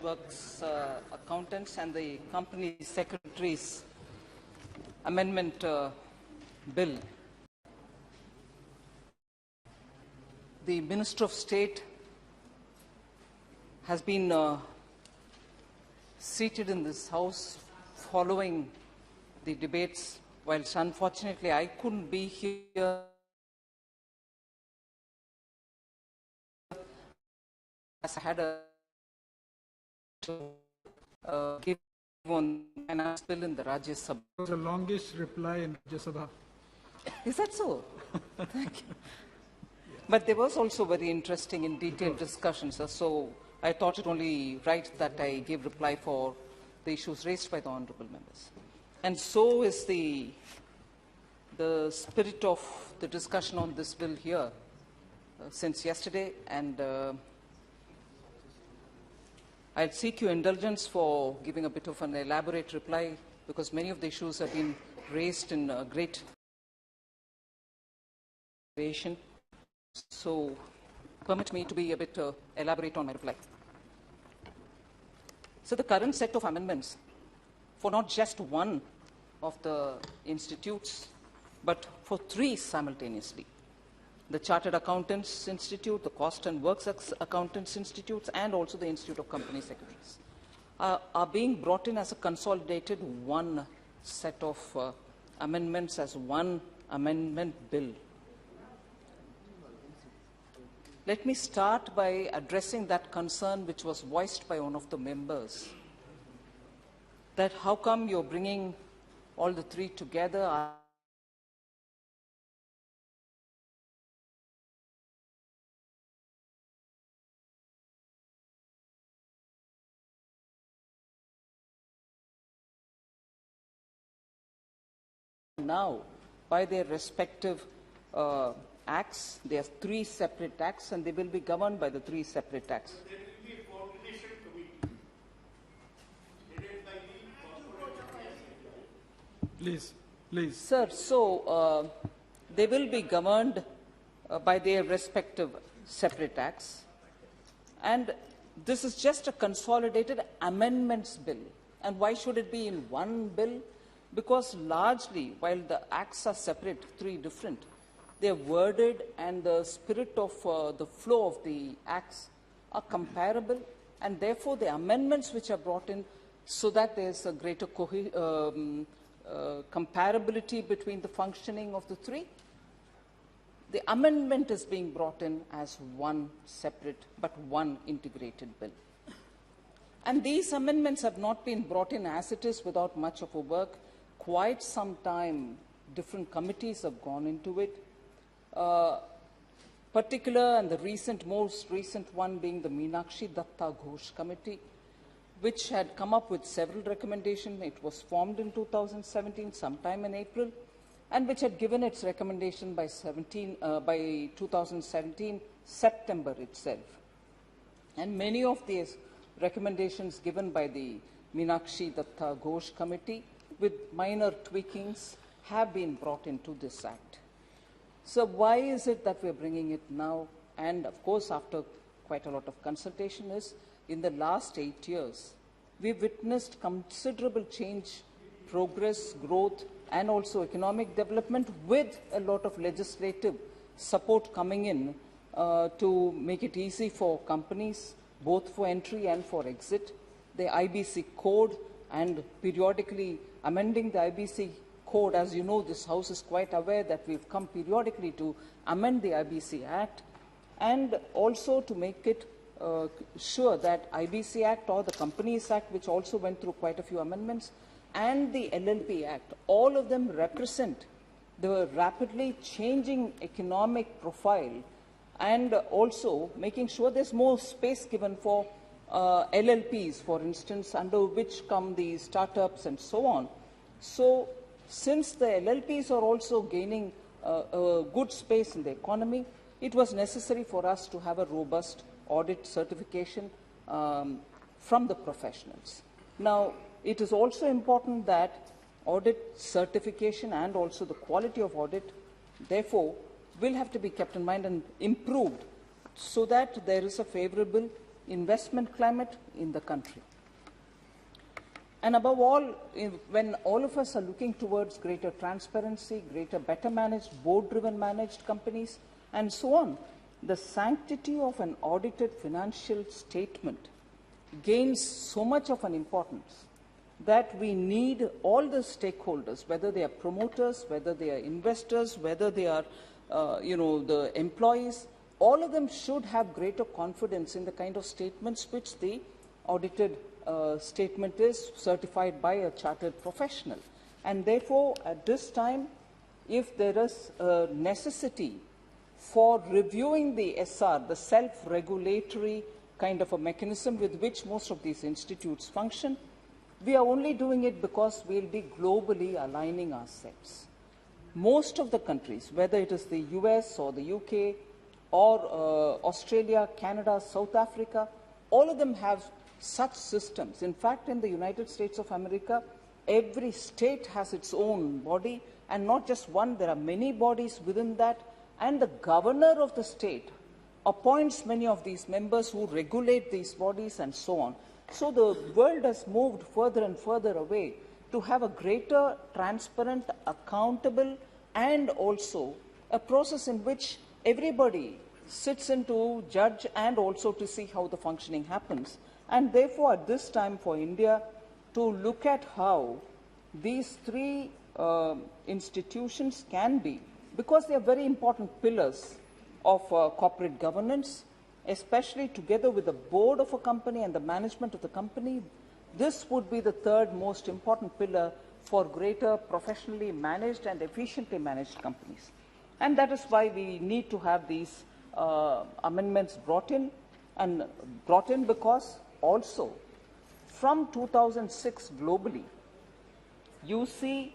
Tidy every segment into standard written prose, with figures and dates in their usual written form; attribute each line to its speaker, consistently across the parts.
Speaker 1: Works Accountants and the Company Secretaries Amendment Bill. The Minister of State has been seated in this House following the debates, whilst unfortunately I couldn't be here as I had to give on finance bill in the Rajya Sabha.
Speaker 2: It was the longest reply in Rajya Sabha.
Speaker 1: Is that so? Thank you. But there was also very interesting and detailed discussions, so I thought it only right that I give reply for the issues raised by the honourable members. And so is the spirit of the discussion on this bill here since yesterday, and I'll seek your indulgence for giving a bit of an elaborate reply, because many of the issues have been raised in great variation. So permit me to be a bit elaborate on my reply. So the current set of amendments for not just one of the institutes, but for three simultaneously: the Chartered Accountants Institute, the Cost and Works Accountants Institutes, and also the Institute of Company Secretaries, are being brought in as a consolidated one set of amendments, as one amendment bill. Let me start by addressing that concern which was voiced by one of the members, that how come you're bringing all the three together? Now, by their respective acts, there are three separate acts, and they will be governed by the three separate acts.
Speaker 3: So there will be a coordination committee headed by the
Speaker 2: Please, please.
Speaker 1: Sir, so they will be governed by their respective separate acts, and this is just a consolidated amendments bill. And why should it be in one bill? Because largely, while the acts are separate, three different, they are worded, and the spirit of the flow of the acts are comparable, and therefore the amendments which are brought in, so that there is a greater comparability between the functioning of the three, the amendment is being brought in as one separate but one integrated bill. And these amendments have not been brought in as it is without much of a work. Quite some time, different committees have gone into it. Particular and the most recent one being the Meenakshi Datta Ghosh Committee, which had come up with several recommendations. It was formed in 2017, sometime in April, and which had given its recommendation by 2017, September itself. And many of these recommendations given by the Meenakshi Datta Ghosh Committee, with minor tweakings, have been brought into this Act. So why is it that we're bringing it now? And of course, after quite a lot of consultation, is in the last 8 years, we've witnessed considerable change, progress, growth, and also economic development, with a lot of legislative support coming in to make it easy for companies, both for entry and for exit. The IBC code, and periodically amending the IBC code. As you know, this House is quite aware that we've come periodically to amend the IBC Act, and also to make it sure that IBC Act or the Companies Act, which also went through quite a few amendments, and the LLP Act, all of them represent the rapidly changing economic profile, and also making sure there's more space given for LLPs, for instance, under which come the startups and so on. So, since the LLPs are also gaining a good space in the economy, it was necessary for us to have a robust audit certification from the professionals. Now, it is also important that audit certification and also the quality of audit, therefore, will have to be kept in mind and improved, so that there is a favorable investment climate in the country. And above all, when all of us are looking towards greater transparency, better managed, board-driven managed companies, and so on, the sanctity of an audited financial statement gains so much of an importance that we need all the stakeholders, whether they are promoters, whether they are investors, whether they are, the employees, all of them should have greater confidence in the kind of statements which the audited statement is certified by a chartered professional. And therefore, at this time, if there is a necessity for reviewing the SR, the self-regulatory kind of a mechanism with which most of these institutes function, we are only doing it because we'll be globally aligning ourselves. Most of the countries, whether it is the US or the UK or Australia, Canada, South Africa, all of them have such systems. In fact, in the United States of America, every state has its own body, and not just one, there are many bodies within that, and the governor of the state appoints many of these members who regulate these bodies and so on. So the world has moved further and further away to have a greater, transparent, accountable, and also a process in which everybody sits in to judge and also to see how the functioning happens. And therefore, at this time for India, to look at how these three institutions can be, because they are very important pillars of corporate governance, especially together with the board of a company and the management of the company, this would be the third most important pillar for greater professionally managed and efficiently managed companies. And that is why we need to have these amendments brought in, and brought in because also from 2006 globally, you see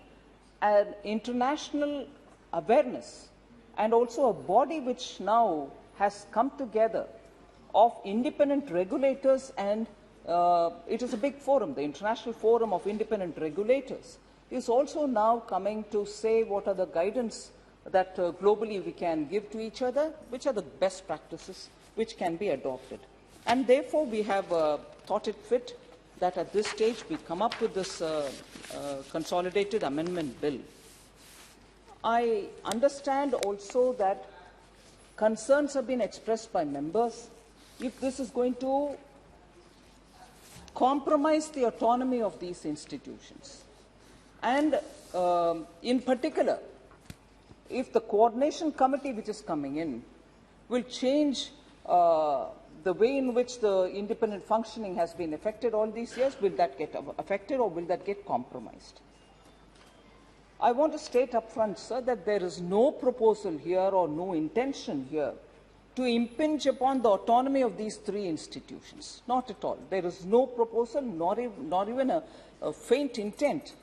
Speaker 1: an international awareness and also a body which now has come together of independent regulators, and it is a big forum, the International Forum of Independent Regulators is also now coming to say what are the guidance that globally we can give to each other, which are the best practices which can be adopted. And therefore, we have thought it fit that at this stage we come up with this consolidated amendment bill. I understand also that concerns have been expressed by members if this is going to compromise the autonomy of these institutions. And in particular, if the coordination committee which is coming in will change the way in which the independent functioning has been affected all these years, will that get affected or will that get compromised? I want to state up front, sir, that there is no proposal here or no intention here to impinge upon the autonomy of these three institutions. Not at all. There is no proposal, not even a faint intent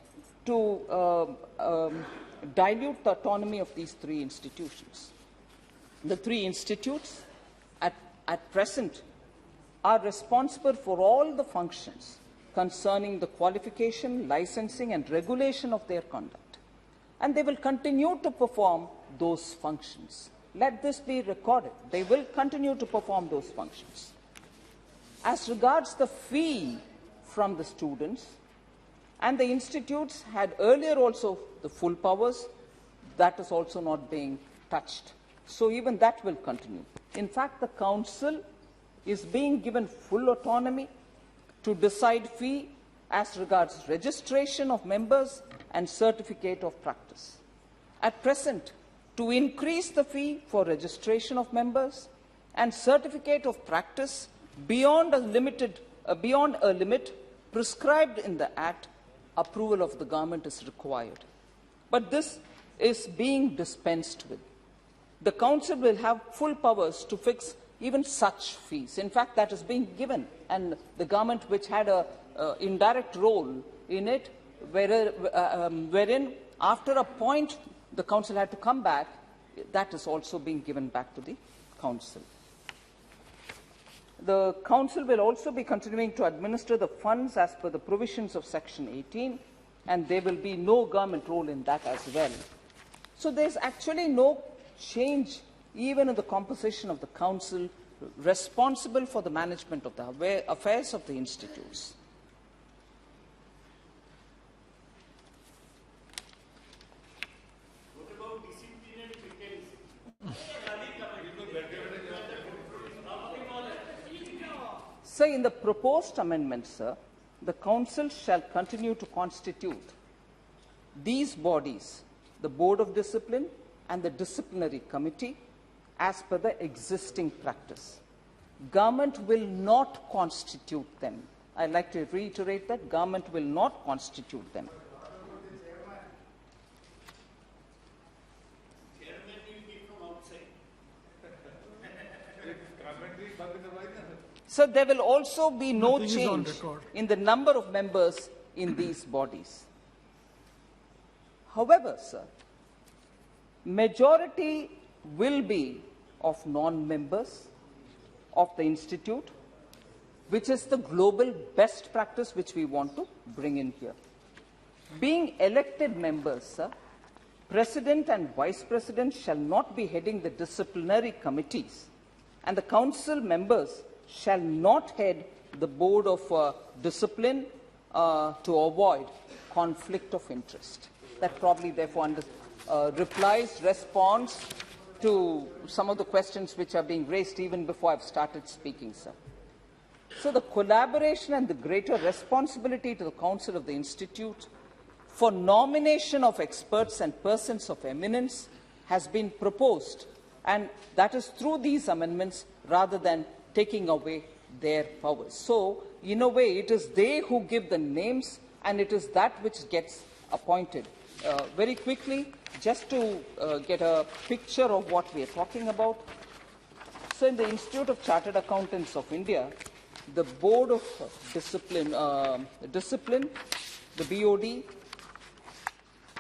Speaker 1: to dilute the autonomy of these three institutions. The three institutes at present are responsible for all the functions concerning the qualification, licensing, and regulation of their conduct. And they will continue to perform those functions. Let this be recorded. They will continue to perform those functions. As regards the fee from the students, and the institutes had earlier also the full powers, that is also not being touched. So even that will continue. In fact, the council is being given full autonomy to decide fee as regards registration of members and certificate of practice. At present, to increase the fee for registration of members and certificate of practice beyond a limit prescribed in the Act, approval of the government is required. But this is being dispensed with. The council will have full powers to fix even such fees. In fact, that is being given, and the government, which had an indirect role in it, wherein after a point the council had to come back, that is also being given back to the council. The council will also be continuing to administer the funds as per the provisions of Section 18, and there will be no government role in that as well. So there is actually no change even in the composition of the council responsible for the management of the affairs of the institutes.
Speaker 3: What about disciplinary mechanism?
Speaker 1: So, in the proposed amendments, sir, the Council shall continue to constitute these bodies, the Board of Discipline and the Disciplinary Committee, as per the existing practice. Government will not constitute them. I'd like to reiterate that government will not constitute them.
Speaker 3: Chairman will be from outside.
Speaker 1: So there will also be no
Speaker 2: Nothing is on
Speaker 1: change
Speaker 2: record.
Speaker 1: in the number of members in these bodies. However, sir, majority will be of non-members of the institute, which is the global best practice which we want to bring in here. Being elected members, sir, President and Vice President shall not be heading the disciplinary committees, and the council members shall not head the board of discipline to avoid conflict of interest. That probably, therefore, responds to some of the questions which are being raised even before I've started speaking, sir. So the collaboration and the greater responsibility to the Council of the Institute for nomination of experts and persons of eminence has been proposed, and that is through these amendments rather than taking away their powers. So, in a way, it is they who give the names, and it is that which gets appointed. Very quickly, just to get a picture of what we are talking about. So, in the Institute of Chartered Accountants of India, the Board of Discipline, the BOD,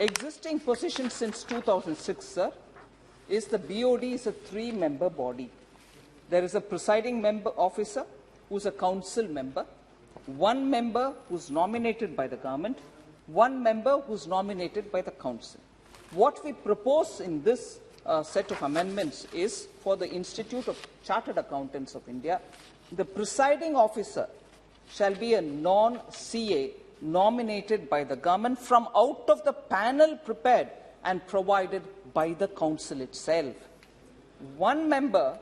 Speaker 1: existing position since 2006, sir, is the BOD is a 3-member body. There is a presiding member officer who is a council member, 1 member who is nominated by the government, 1 member who is nominated by the council. What we propose in this set of amendments is for the Institute of Chartered Accountants of India, the presiding officer shall be a non-CA nominated by the government from out of the panel prepared and provided by the council itself. 1 member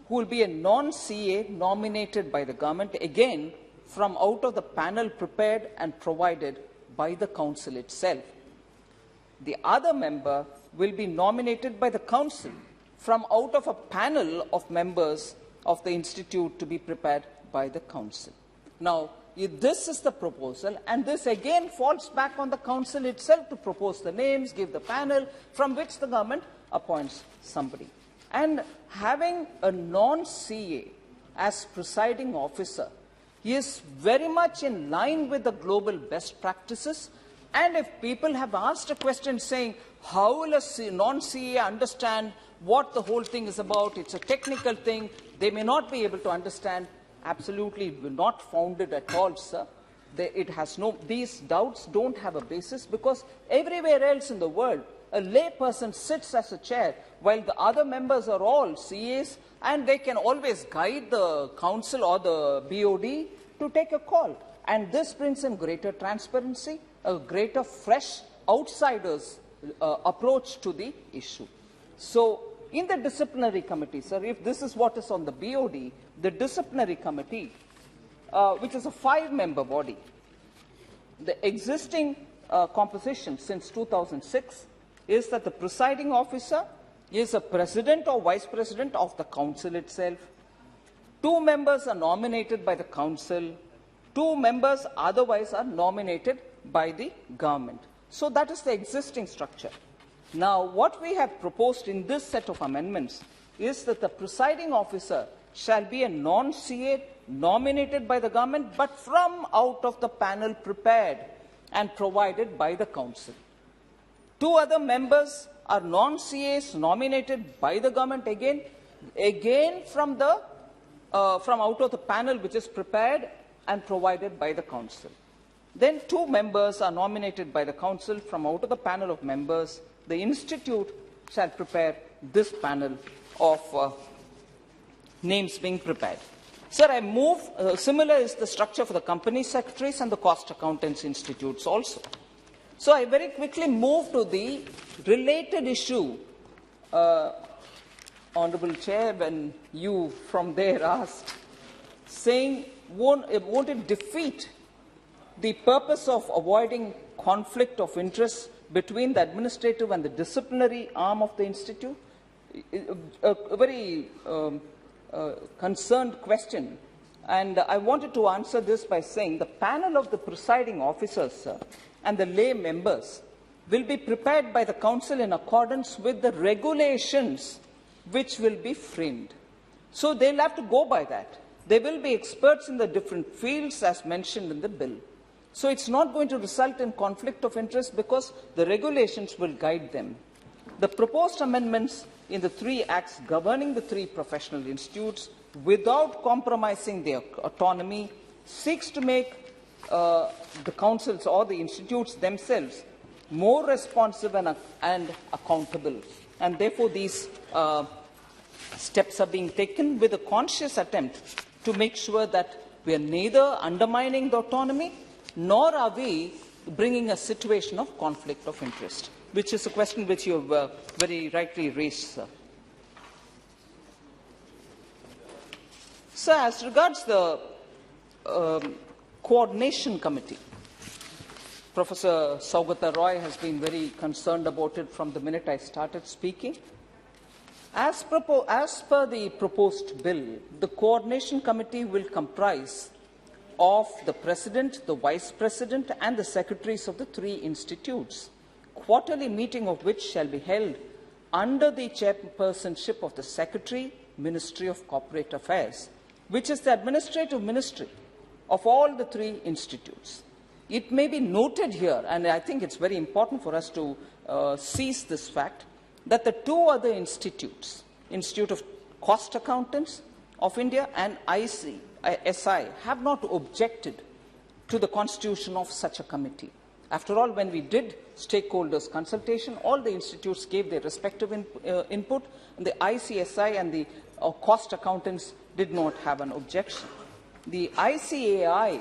Speaker 1: who will be a non-CA nominated by the government, again from out of the panel prepared and provided by the council itself. The other member will be nominated by the council from out of a panel of members of the institute to be prepared by the council. Now, this is the proposal, and this again falls back on the council itself to propose the names, give the panel, from which the government appoints somebody. And having a non-CA as presiding officer is very much in line with the global best practices. And if people have asked a question saying, how will a non-CA understand what the whole thing is about? It's a technical thing. They may not be able to understand. Absolutely not founded at all, sir. These doubts don't have a basis, because everywhere else in the world, a lay person sits as a chair while the other members are all CAs, and they can always guide the council or the BOD to take a call. And this brings in greater transparency, a greater fresh outsiders approach to the issue. So, in the disciplinary committee, sir, if this is what is on the BOD, the disciplinary committee, which is a 5-member body, the existing composition since 2006 is that the presiding officer is a president or vice president of the council itself. 2 members are nominated by the council. 2 members otherwise are nominated by the government. So that is the existing structure. Now, what we have proposed in this set of amendments is that the presiding officer shall be a non-CA nominated by the government, but from out of the panel prepared and provided by the council. 2 other members are non-CAs nominated by the government again from out of the panel which is prepared and provided by the council. Then 2 members are nominated by the council from out of the panel of members. The institute shall prepare this panel of names being prepared. Sir, I move, similar is the structure for the company secretaries and the cost accountants institutes also. So I very quickly move to the related issue, Honourable Chair, when you from there asked, saying, won't it defeat the purpose of avoiding conflict of interest between the administrative and the disciplinary arm of the institute? A very concerned question. And I wanted to answer this by saying the panel of the presiding officers and the lay members will be prepared by the Council in accordance with the regulations which will be framed. So they'll have to go by that. They will be experts in the different fields as mentioned in the bill. So it's not going to result in conflict of interest because the regulations will guide them. The proposed amendments in the 3 acts governing the 3 professional institutes without compromising their autonomy seeks to make the councils or the institutes themselves more responsive and accountable. And therefore, these steps are being taken with a conscious attempt to make sure that we are neither undermining the autonomy nor are we bringing a situation of conflict of interest, which is a question which you have very rightly raised, sir. Sir, as regards the coordination committee, Professor Saugata Roy has been very concerned about it from the minute I started speaking. As per the proposed bill, the coordination committee will comprise of the President, the Vice President and the Secretaries of the 3 institutes, quarterly meeting of which shall be held under the chairpersonship of the Secretary, Ministry of Corporate Affairs, which is the administrative ministry of all the 3 institutes. It may be noted here, and I think it's very important for us to seize this fact, that the 2 other institutes, Institute of Cost Accountants of India and IIA, have not objected to the constitution of such a committee. After all, when we did stakeholders consultation, all the institutes gave their respective input, and the ICSI and the cost accountants did not have an objection. The ICAI,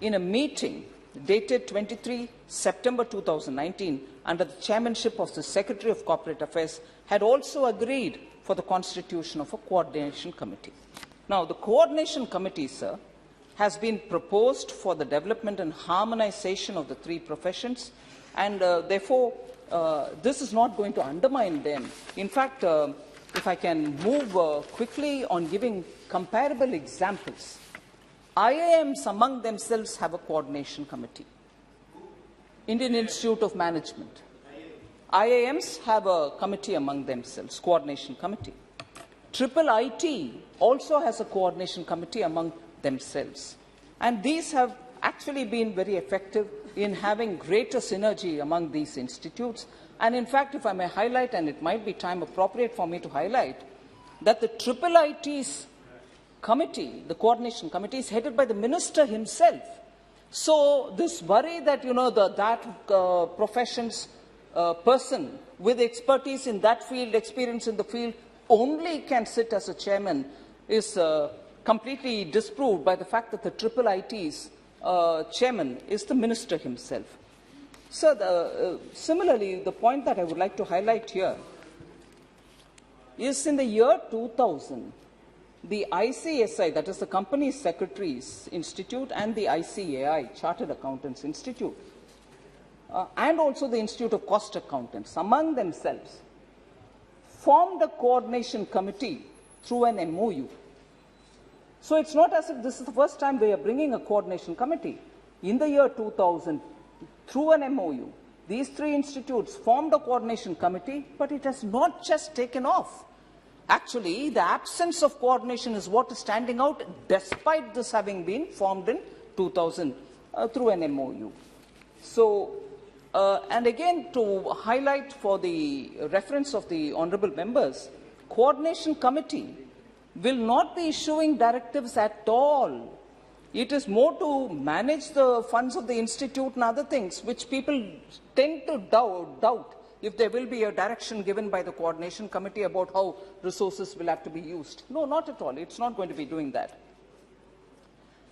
Speaker 1: in a meeting dated 23 September 2019, under the chairmanship of the Secretary of Corporate Affairs, had also agreed for the constitution of a coordination committee. Now, the coordination committee, sir, has been proposed for the development and harmonization of the 3 professions, and therefore, this is not going to undermine them. In fact, if I can move quickly on giving comparable examples, IIMs among themselves have a coordination committee. Indian Institute of Management. IIMs have a committee among themselves, coordination committee. IIIT also has a coordination committee among themselves. And these have actually been very effective in having greater synergy among these institutes. And in fact, if I may highlight, and it might be time appropriate for me to highlight, that the IIIT's committee, the coordination committee, is headed by the minister himself. So this worry that, that profession's person with expertise in that field, experience in the field, only can sit as a chairman is completely disproved by the fact that the IIIT's chairman is the minister himself. So similarly, the point that I would like to highlight here is in the year 2000, the ICSI, that is the Company Secretaries Institute, and the ICAI, Chartered Accountants Institute, and also the Institute of Cost Accountants, among themselves, formed a coordination committee through an MOU. So it's not as if this is the first time they are bringing a coordination committee. In the year 2000, through an MOU, these 3 institutes formed a coordination committee, but it has not just taken off. Actually, the absence of coordination is what is standing out, despite this having been formed in 2000 through an MOU. So, and again, to highlight for the reference of the honourable members, coordination committee will not be issuing directives at all. It is more to manage the funds of the institute and other things, which people tend to doubt if there will be a direction given by the coordination committee about how resources will have to be used. No, not at all. It's not going to be doing that.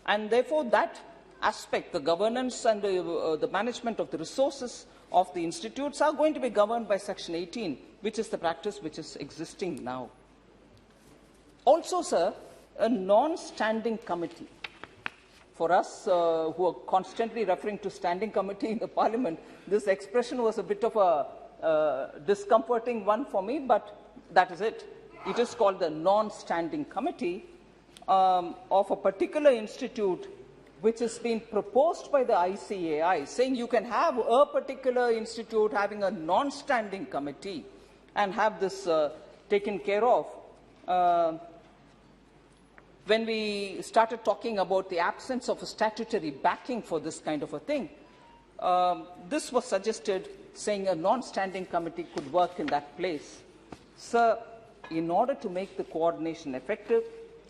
Speaker 1: And therefore, that aspect, the governance and the management of the resources of the institutes are going to be governed by Section 18, which is the practice which is existing now. Also, sir, a non-standing committee. For us who are constantly referring to standing committee in the Parliament, this expression was a bit of a discomforting one for me, but that is it. It is called the non-standing committee of a particular institute which has been proposed by the ICAI, saying you can have a particular institute having a non-standing committee and have this taken care of. When we started talking about the absence of a statutory backing for this kind of a thing, this was suggested, saying a non-standing committee could work in that place. Sir, in order to make the coordination effective,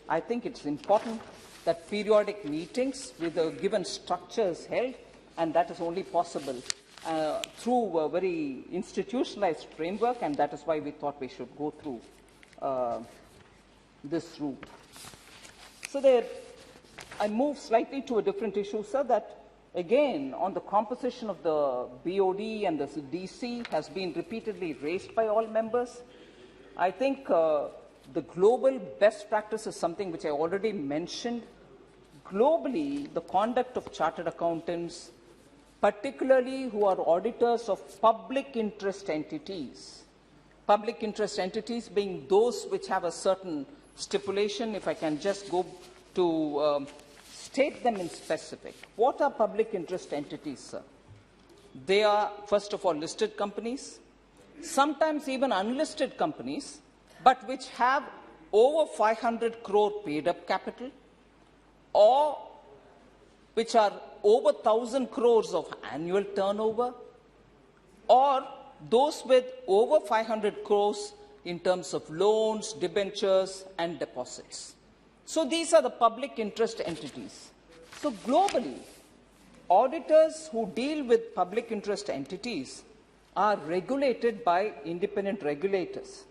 Speaker 1: I think it's important that periodic meetings with the given structures held, and that is only possible through a very institutionalized framework, and that is why we thought we should go through this route. So there, I move slightly to a different issue, sir, that again on the composition of the BOD and the DC has been repeatedly raised by all members. I think the global best practice is something which I already mentioned. Globally, the conduct of chartered accountants, particularly who are auditors of public interest entities being those which have a certain stipulation, if I can just go to state them in specific. What are public interest entities, sir? They are, first of all, listed companies, sometimes even unlisted companies, but which have over 500 crore paid-up capital, or which are over 1,000 crores of annual turnover, or those with over 500 crores in terms of loans, debentures, and deposits. So these are the public interest entities. So globally, auditors who deal with public interest entities are regulated by independent regulators.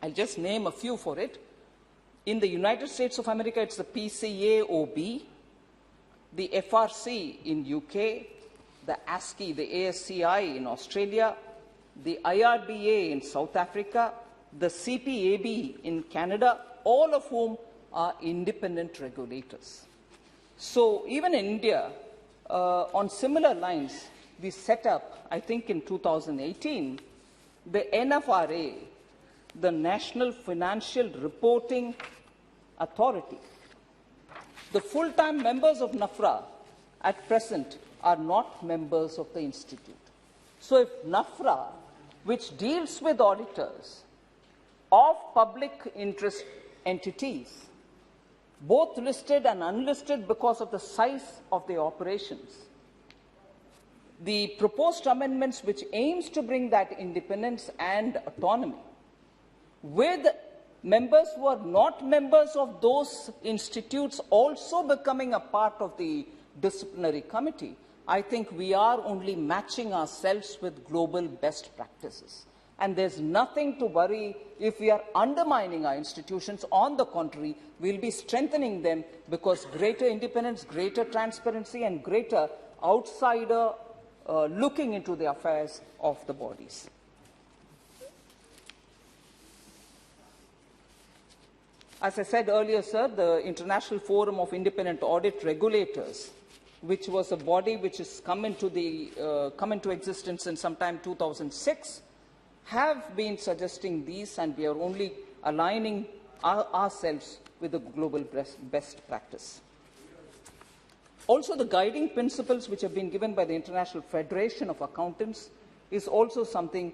Speaker 1: I'll just name a few for it. In the United States of America, it's the PCAOB, the FRC in UK, the ASCII, the ASCI in Australia, the IRBA in South Africa, the CPAB in Canada, all of whom are independent regulators. So even in India, on similar lines, we set up, I think in 2018, the NFRA, the National Financial Reporting Authority. The full-time members of NAFRA at present are not members of the institute. So if NAFRA, which deals with auditors of public interest entities, both listed and unlisted because of the size of the operations, the proposed amendments which aims to bring that independence and autonomy with members who are not members of those institutes also becoming a part of the disciplinary committee, I think we are only matching ourselves with global best practices. And there's nothing to worry if we are undermining our institutions. On the contrary, we'll be strengthening them because greater independence, greater transparency, and greater outsider looking into the affairs of the bodies. As I said earlier, sir, the International Forum of Independent Audit Regulators, which was a body which has come into existence in sometime 2006, have been suggesting these, and we are only aligning ourselves with the global best practice. Also, the guiding principles which have been given by the International Federation of Accountants is also something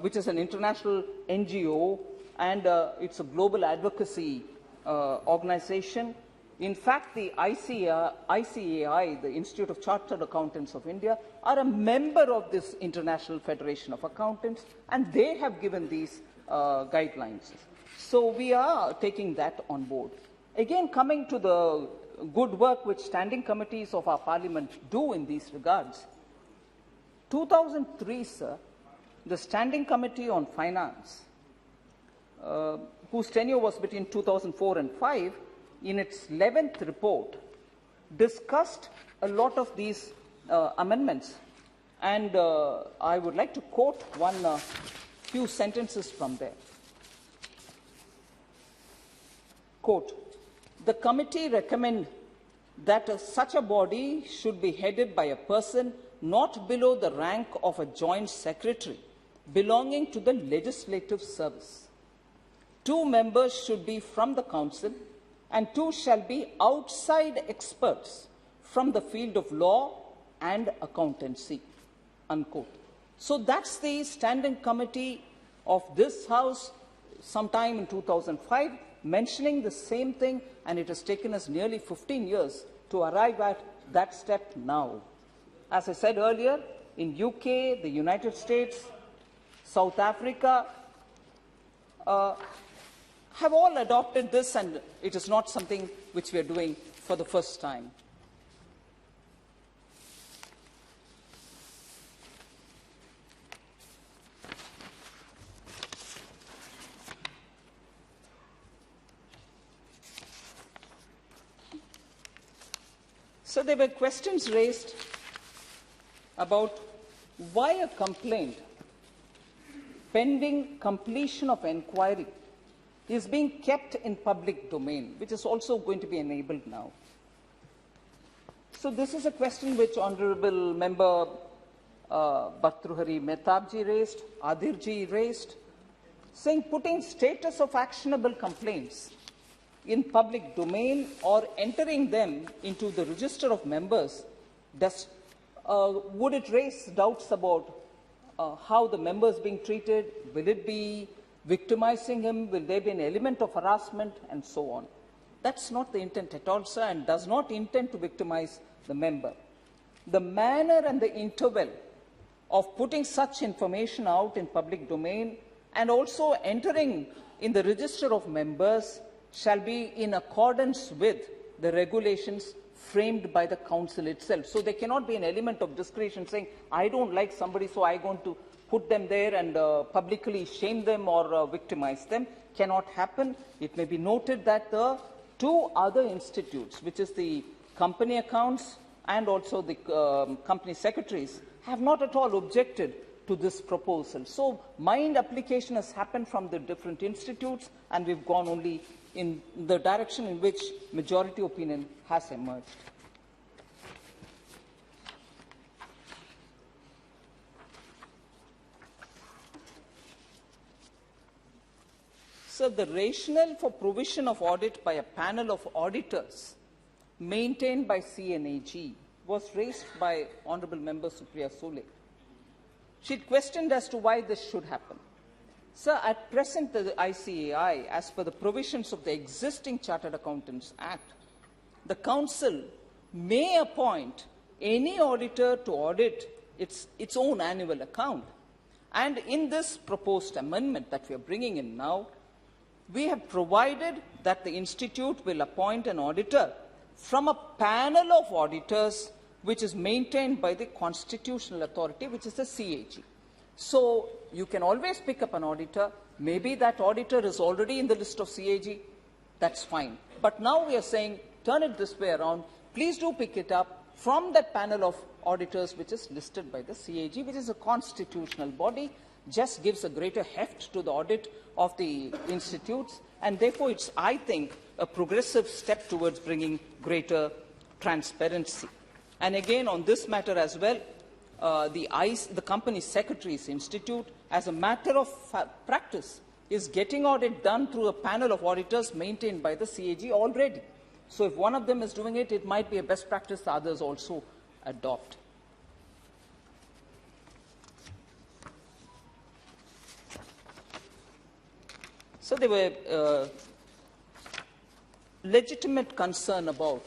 Speaker 1: which is an international NGO, and it's a global advocacy organization. In fact, the ICAI, the Institute of Chartered Accountants of India, are a member of this International Federation of Accountants, and they have given these guidelines. So we are taking that on board. Again, coming to the good work which standing committees of our Parliament do in these regards, 2003, sir, the Standing Committee on Finance, whose tenure was between 2004 and 5, in its 11th report, discussed a lot of these amendments. And I would like to quote one few sentences from there. Quote, "The committee recommend that such a body should be headed by a person not below the rank of a joint secretary belonging to the legislative service. 2 members should be from the council and 2 shall be outside experts from the field of law and accountancy." Unquote. So that's the standing committee of this House sometime in 2005 mentioning the same thing, and it has taken us nearly 15 years to arrive at that step now. As I said earlier, in UK, the United States, South Africa have all adopted this, and it is not something which we are doing for the first time. So there were questions raised about why a complaint pending completion of inquiry is being kept in public domain, which is also going to be enabled now. So this is a question which Honourable Member Bhartruhari Mehtabji raised, Adirji raised, saying putting status of actionable complaints in public domain or entering them into the register of members, would it raise doubts about how the member is being treated? Will it be victimizing him? Will there be an element of harassment? And so on. That's not the intent at all, sir, and does not intend to victimize the member. The manner and the interval of putting such information out in public domain and also entering in the register of members shall be in accordance with the regulations framed by the council itself. So there cannot be an element of discretion saying, I don't like somebody, so I'm going to put them there and publicly shame them or victimize them. Cannot happen. It may be noted that the 2 other institutes, which is the company accounts and also the company secretaries, have not at all objected to this proposal. So mind application has happened from the different institutes, and we've gone only in the direction in which majority opinion has emerged. So the rationale for provision of audit by a panel of auditors maintained by CNAG was raised by Honourable Member Supriya Sule. She questioned as to why this should happen. Sir, at present, the ICAI, as per the provisions of the existing Chartered Accountants Act, the Council may appoint any auditor to audit its own annual account. And in this proposed amendment that we are bringing in now, we have provided that the Institute will appoint an auditor from a panel of auditors which is maintained by the constitutional authority, which is the CAG. So you can always pick up an auditor. Maybe that auditor is already in the list of CAG. That's fine. But now we are saying, turn it this way around. Please do pick it up from that panel of auditors which is listed by the CAG, which is a constitutional body, just gives a greater heft to the audit of the institutes. And therefore, it's, I think, a progressive step towards bringing greater transparency. And again, on this matter as well, the Company Secretaries Institute, as a matter of practice, is getting audit done through a panel of auditors maintained by the CAG already. So if one of them is doing it, it might be a best practice the others also adopt. So there were legitimate concern about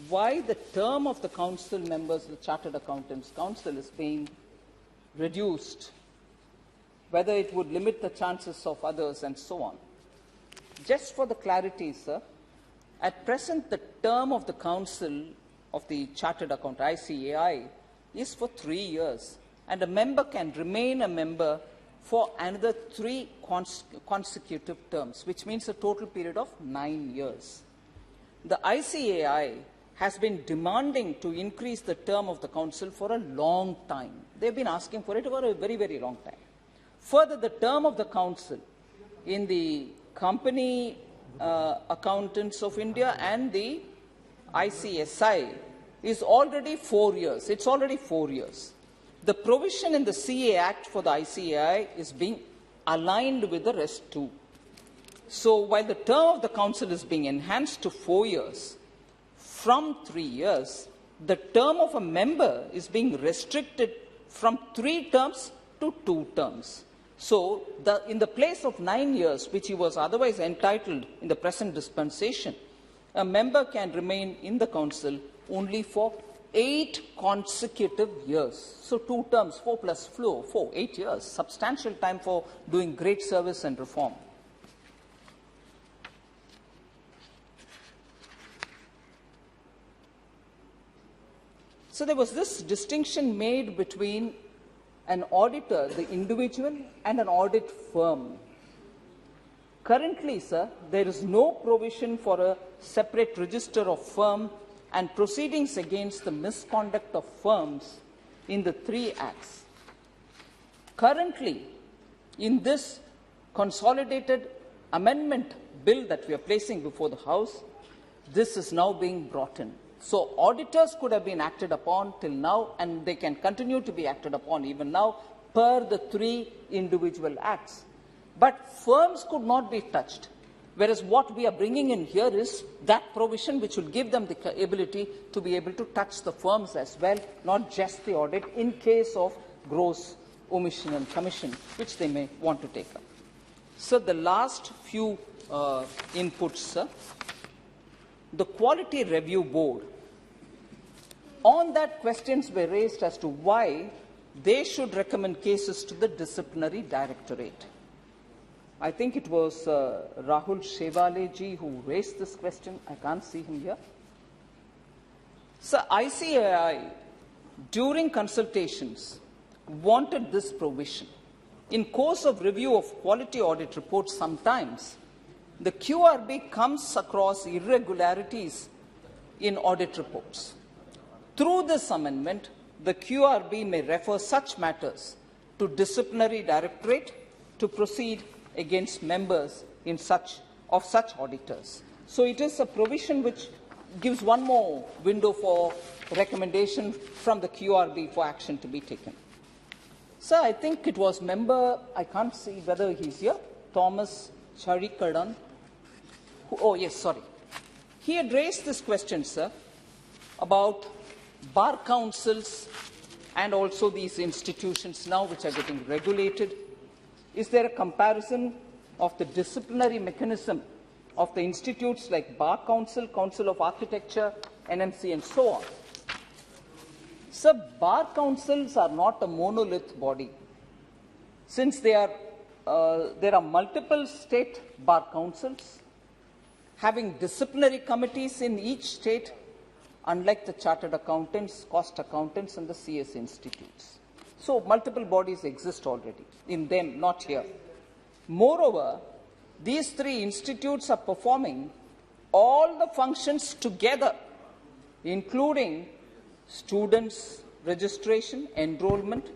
Speaker 1: why the term of the council members, the Chartered Accountants Council, is being reduced, whether it would limit the chances of others and so on. Just for the clarity, sir, at present the term of the council of the Chartered Accountant, ICAI, is for 3 years. and a member can remain a member for another 3 consecutive terms, which means a total period of 9 years. The ICAI has been demanding to increase the term of the council for a long time. They've been asking for it for a very, very long time. Further, the term of the council in the Company Accountants of India and the ICSI is already 4 years. It's already 4 years. The provision in the CA Act for the ICAI is being aligned with the rest too. So while the term of the council is being enhanced to 4 years from 3 years, the term of a member is being restricted from 3 terms to 2 terms. So in the place of 9 years, which he was otherwise entitled in the present dispensation, a member can remain in the council only for 8 consecutive years. So 2 terms, 4 plus 4, 8 years, substantial time for doing great service and reform. So there was this distinction made between an auditor, the individual, and an audit firm. Currently, sir, there is no provision for a separate register of firm and proceedings against the misconduct of firms in the 3 acts. Currently, in this consolidated amendment bill that we are placing before the House, this is now being brought in. So auditors could have been acted upon till now, and they can continue to be acted upon even now per the 3 individual acts. But firms could not be touched, whereas what we are bringing in here is that provision which will give them the ability to be able to touch the firms as well, not just the audit, in case of gross omission and commission, which they may want to take up. So the last few inputs, sir. The Quality Review Board, on that questions were raised as to why they should recommend cases to the Disciplinary Directorate. I think it was Rahul Shevale-ji who raised this question. I can't see him here. So ICAI, during consultations, wanted this provision. In course of review of quality audit reports sometimes, the QRB comes across irregularities in audit reports. Through this amendment, the QRB may refer such matters to Disciplinary Directorate to proceed against members of such auditors. So it is a provision which gives one more window for recommendation from the QRB for action to be taken. Sir, I think it was member, I can't see whether he's here, Thomas Charikadan. Oh, yes, sorry. He had raised this question, sir, about bar councils and also these institutions now which are getting regulated. Is there a comparison of the disciplinary mechanism of the institutes like Bar Council, Council of Architecture, NMC, and so on? Sir, bar councils are not a monolith body. Since there are multiple state bar councils, having disciplinary committees in each state, unlike the chartered accountants, cost accountants, and the CS institutes. So multiple bodies exist already in them, not here. Moreover, these 3 institutes are performing all the functions together, including students' registration, enrollment,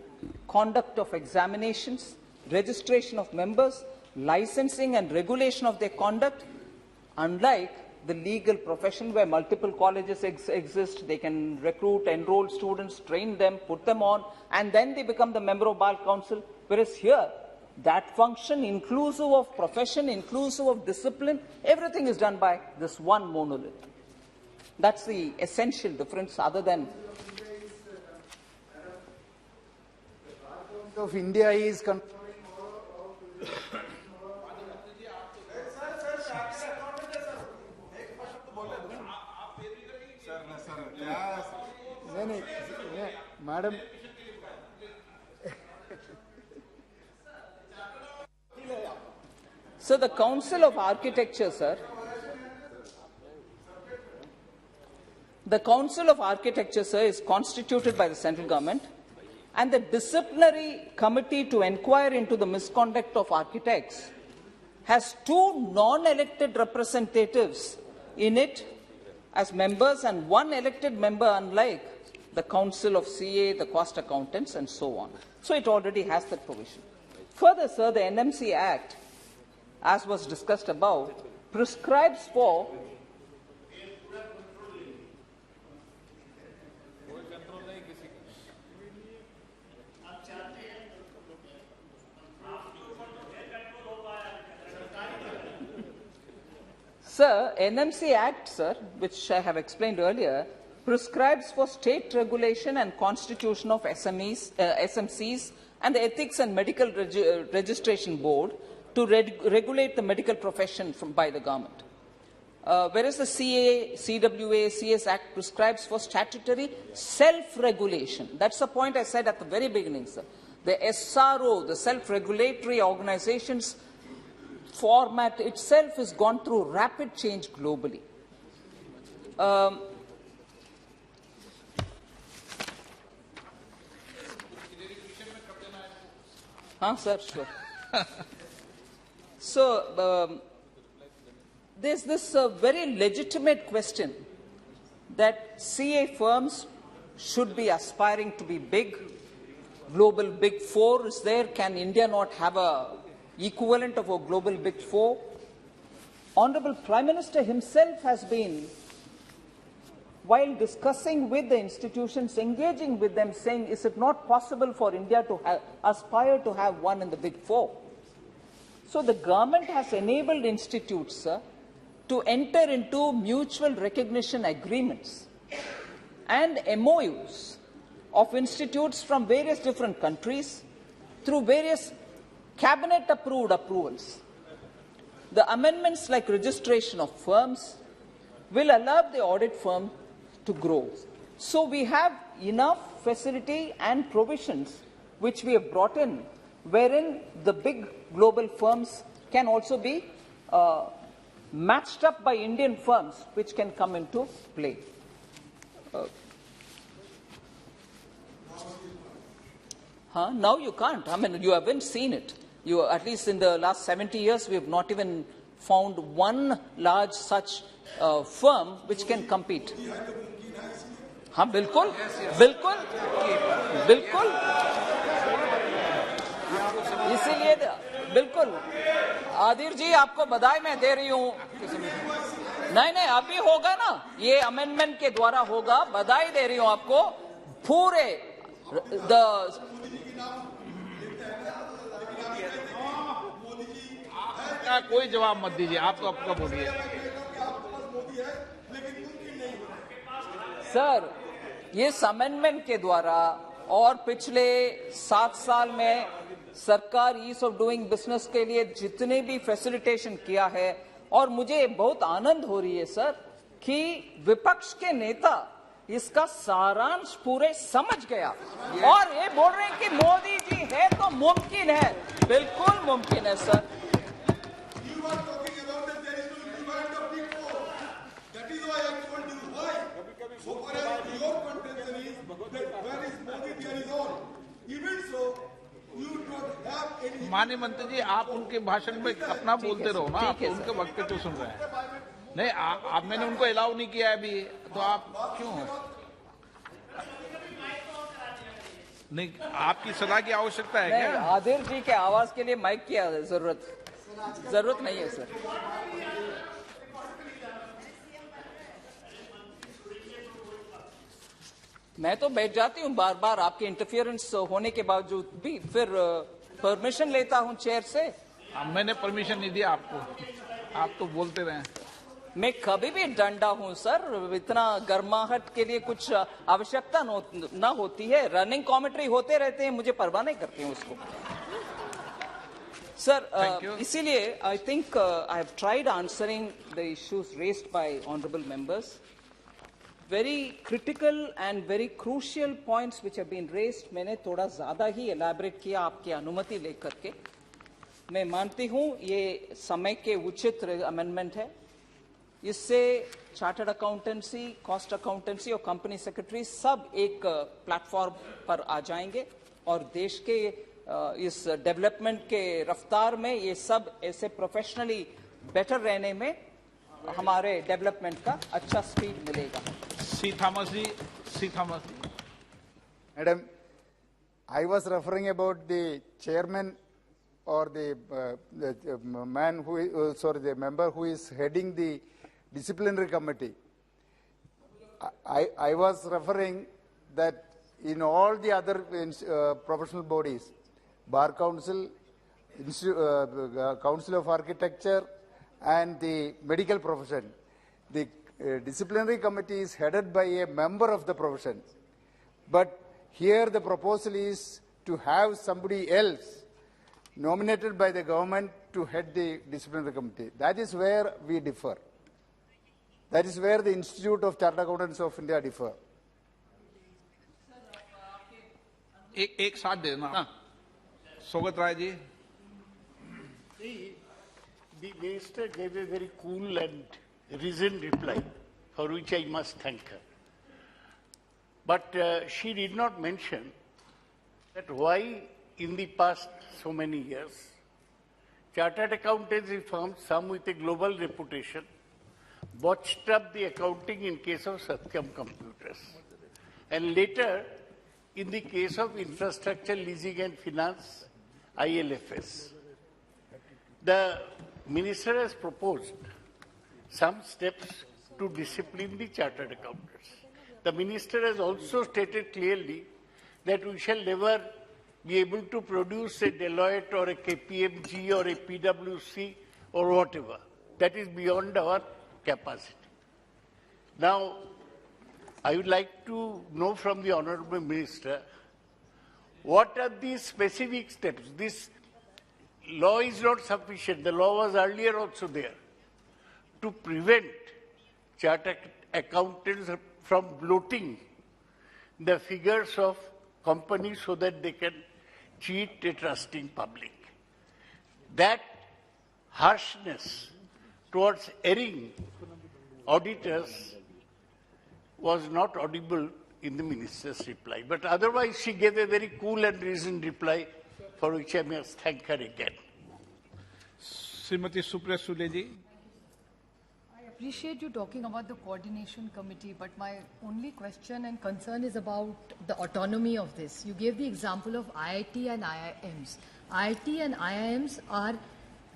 Speaker 1: conduct of examinations, registration of members, licensing and regulation of their conduct. Unlike the legal profession where multiple colleges exist, they can recruit, enroll students, train them, put them on, and then they become the member of Bar Council. Whereas here, that function, inclusive of profession, inclusive of discipline, everything is done by this one monolith. That's the essential difference, other than
Speaker 4: of India is Madam.
Speaker 1: So the Council of Architecture, sir, the Council of Architecture, sir, is constituted by the central government And the disciplinary committee to inquire into the misconduct of architects has 2 non-elected representatives in it as members and 1 elected member, unlike the Council of CA, the cost accountants, and so on. So it already has that provision. Further, sir, the NMC Act, as was discussed above, prescribes for Sir, NMC Act, sir, which I have explained earlier, prescribes for state regulation and constitution of SMCs and the Ethics and Medical Registration Board to regulate the medical profession by the government. Whereas the CA, CWA, CS Act prescribes for statutory self-regulation. That's the point I said at the very beginning, sir. The SRO, the self-regulatory organizations format itself has gone through rapid change globally. Sir, sure. So, there's this very legitimate question that CA firms should be aspiring to be big. Global Big Four is there. Can India not have a equivalent of a global Big Four? Honorable Prime Minister himself has been, while discussing with the institutions, engaging with them, saying, is it not possible for India to aspire to have one in the Big Four? So the government has enabled institutes, sir, to enter into mutual recognition agreements and MOUs of institutes from various different countries through various cabinet-approved approvals. The amendments like registration of firms will allow the audit firm to grow. So we have enough facility and provisions which we have brought in, wherein the big global firms can also be matched up by Indian firms which can come into play. Now you can't. I mean, you haven't seen it. You, at least in the last 70 years, we have not even found one large such firm which can compete. हाँ बिल्कुल बिल्कुल बिल्कुल इसीलिए बिल्कुल आदिर जी आपको बधाई मैं दे रही हूँ नहीं अभी होगा ना ये अमेंडमेंट के द्वारा होगा बधाई दे रही हूँ आपको पूरे
Speaker 5: कोई जवाब मत दीजिए आप तो आपका बोलिए
Speaker 1: सर ये अमेंडमेंट के द्वारा और पिछले 7 साल में सरकार ईज ऑफ डूइंग बिजनेस के लिए जितने भी फैसिलिटेशन किया है और मुझे बहुत आनंद हो रही है सर कि विपक्ष के नेता इसका सारांश पूरे समझ गया और ये बोल रहे हैं कि मोदी जी है तो मुमकिन है बिल्कुल मुमकिन है सर
Speaker 5: माननीय मंत्री जी आप उनके भाषण में अपना बोलते रहो ना आप उनके वक्त पे क्यों सुन रहे हैं नहीं आप मैंने उनको अलाउ नहीं किया अभी तो आप क्यों नहीं आपकी सलाह की आवश्यकता है क्या
Speaker 1: आदिर जी के आवाज के लिए माइक की जरूरत नहीं है सर मैं तो बैठ जाती हूँ बार बार आपके इंटरफियरेंस होने के बावजूद भी फिर परमिशन लेता हूँ चेयर से
Speaker 5: मैंने परमिशन नहीं दिया आपको आप तो बोलते रहे
Speaker 1: मैं कभी भी डंडा हूँ सर इतना गर्माहट के लिए कुछ आवश्यकता न होती है रनिंग कमेंट्री होते रहते हैं मुझे परवाह नहीं करती हूँ उसको सर इसीलिए I think I have tried answering the issues raised bye honourable members very critical and very crucial points which have been raised मैंने थोड़ा ज़्यादा ही elaborate किया आपकी अनुमति लेकर के मैं मानती हूँ ये समय के उचित अमेंडमेंट है इससे चार्टर्ड अकाउंटेंसी कॉस्ट अकाउंटेंसी और कंपनी सेक्रेटरी सब एक प्लेटफॉर्म पर आ जाएंगे और देश के इस डेवलपमेंट के रफ्तार में ये सब ऐसे प्रोफेशनली बेटर रहने में हमारे डेवलपमेंट का अच्छा स्पीड मिलेगा।
Speaker 5: सीथामस जी, सीथामस जी।
Speaker 4: Madam, I was referring about the chairman or the man who, the member who is heading the disciplinary committee. I was referring that in all the other professional bodies, Bar Council, Council of Architecture, and the medical profession, the disciplinary committee is headed by a member of the profession. But here the proposal is to have somebody else nominated by the government to head the disciplinary committee. That is where we differ. That is where the Institute of Chartered Accountants of India differ.
Speaker 5: एक साथ देना। Sougat Rai ji.
Speaker 3: The minister gave a very cool and reasoned reply, for which I must thank her. But she did not mention that why in the past so many years, chartered accountancy firms, some with a global reputation, botched up the accounting in case of Satyam Computers. And later, in the case of infrastructure leasing and finance, ILFS. The minister has proposed some steps to discipline the chartered accountants. The minister has also stated clearly that we shall never be able to produce a Deloitte or a KPMG or a PwC or whatever. That is beyond our capacity. Now, I would like to know from the Honourable Minister, what are the specific steps? This law is not sufficient. The law was earlier also there to prevent chartered accountants from bloating the figures of companies so that they can cheat a trusting public. That harshness towards erring auditors was not audible in the minister's reply. But otherwise, she gave a very cool and reasoned reply, for which I must thank her again.
Speaker 5: Shrimati Supriya Sule ji.
Speaker 6: I appreciate you talking about the coordination committee, but my only question and concern is about the autonomy of this. You gave the example of IIT and IIMs. IIT and IIMs are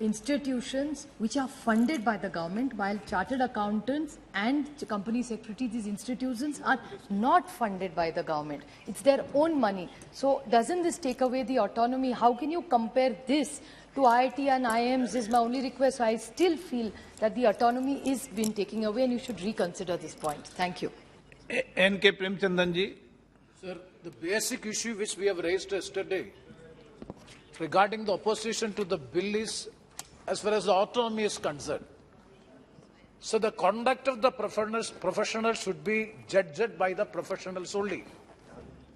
Speaker 6: institutions which are funded by the government, while chartered accountants and company secretaries, these institutions are not funded by the government. It's their own money. So doesn't this take away the autonomy? How can you compare this to IIT and IIMs is my only request. I still feel that the autonomy is being taken away and you should reconsider this point. Thank you.
Speaker 5: N.K. Premchandan ji.
Speaker 7: Sir, the basic issue which we have raised yesterday regarding the opposition to the bill is as far as the autonomy is concerned. So the conduct of the professionals should be judged by the professionals only.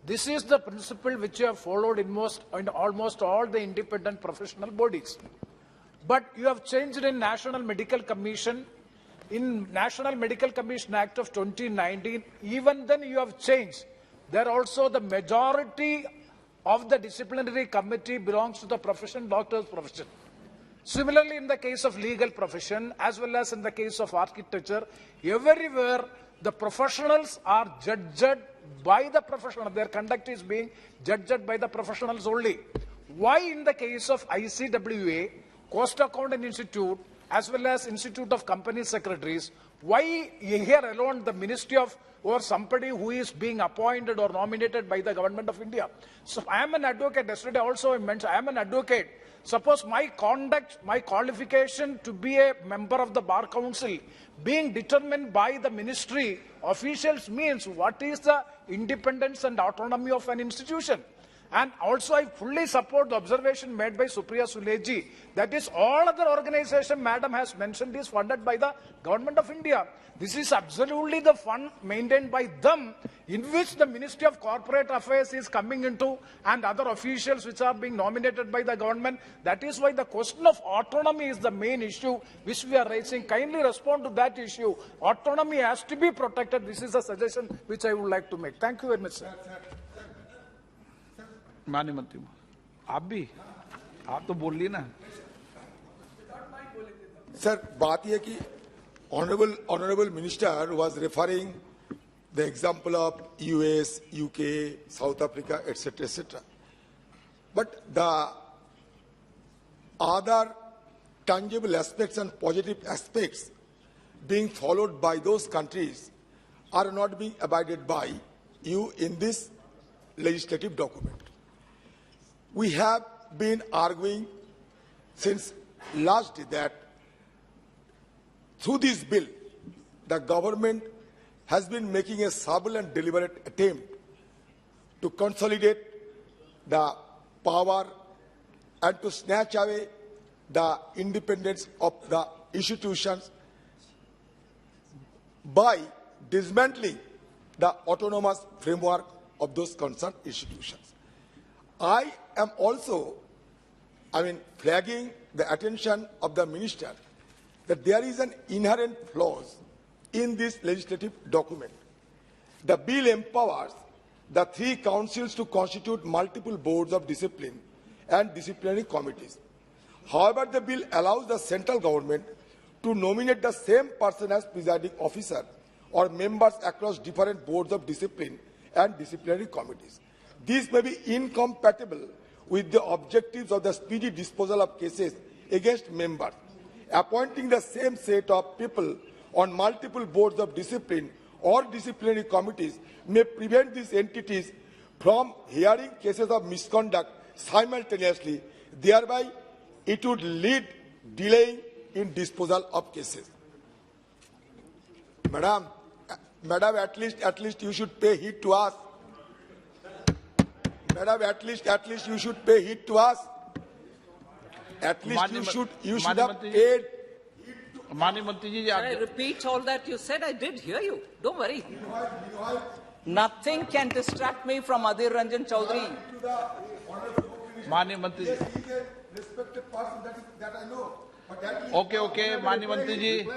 Speaker 7: This is the principle which you have followed in almost all the independent professional bodies. But you have changed in National Medical Commission, in National Medical Commission Act of 2019, even then you have changed. There also the majority of the disciplinary committee belongs to the profession, doctor's profession. Similarly, in the case of legal profession, as well as in the case of architecture, everywhere the professionals are judged by the professional. Their conduct is being judged by the professionals only. Why in the case of ICWA, Cost Accounting Institute, as well as Institute of Company Secretaries, why here alone the Ministry of or somebody who is being appointed or nominated by the Government of India? So I am an advocate. Yesterday also I mentioned I am an advocate. Suppose my conduct, my qualification to be a member of the Bar Council being determined by the ministry officials means what is the independence and autonomy of an institution? And also I fully support the observation made by Supriya Suleji, that is all other organization Madam has mentioned is funded by the Government of India. This is absolutely the fund maintained by them, in which the Ministry of Corporate Affairs is coming into and other officials which are being nominated by the government. That is why the question of autonomy is the main issue which we are raising. Kindly respond to that issue. Autonomy has to be protected. This is a suggestion which I would like to make. Thank you very much, sir.
Speaker 5: माननीय मंत्री आप तो बोल लिए ना।
Speaker 8: Sir, बात यह कि honorable minister was referring the example of US, UK, South Africa, etc., etc. But the other tangible aspects and positive aspects being followed by those countries are not being abided by you in this legislative document. We have been arguing since last day that through this bill, the government has been making a subtle and deliberate attempt to consolidate the power and to snatch away the independence of the institutions by dismantling the autonomous framework of those concerned institutions. I am also, flagging the attention of the minister that there is an inherent flaw in this legislative document. The bill empowers the three councils to constitute multiple boards of discipline and disciplinary committees. However, the bill allows the central government to nominate the same person as presiding officer or members across different boards of discipline and disciplinary committees. This may be incompatible with the objectives of the speedy disposal of cases against members. Appointing the same set of people on multiple boards of discipline or disciplinary committees may prevent these entities from hearing cases of misconduct simultaneously. Thereby, it would lead delaying in disposal of cases. Madam, at least you should pay heed to us. Madam, at least you should pay heed to us. At least you should have paid.
Speaker 5: माननीय मंत्री जी,
Speaker 1: Can I repeat all that you said? I did hear you. Don't worry. Nothing can distract me from Adhir Ranjan Chaudhary.
Speaker 5: माननीय मंत्री जी,
Speaker 8: Respected person, that I know. But that is
Speaker 5: okay माननीय मंत्री जी,
Speaker 8: we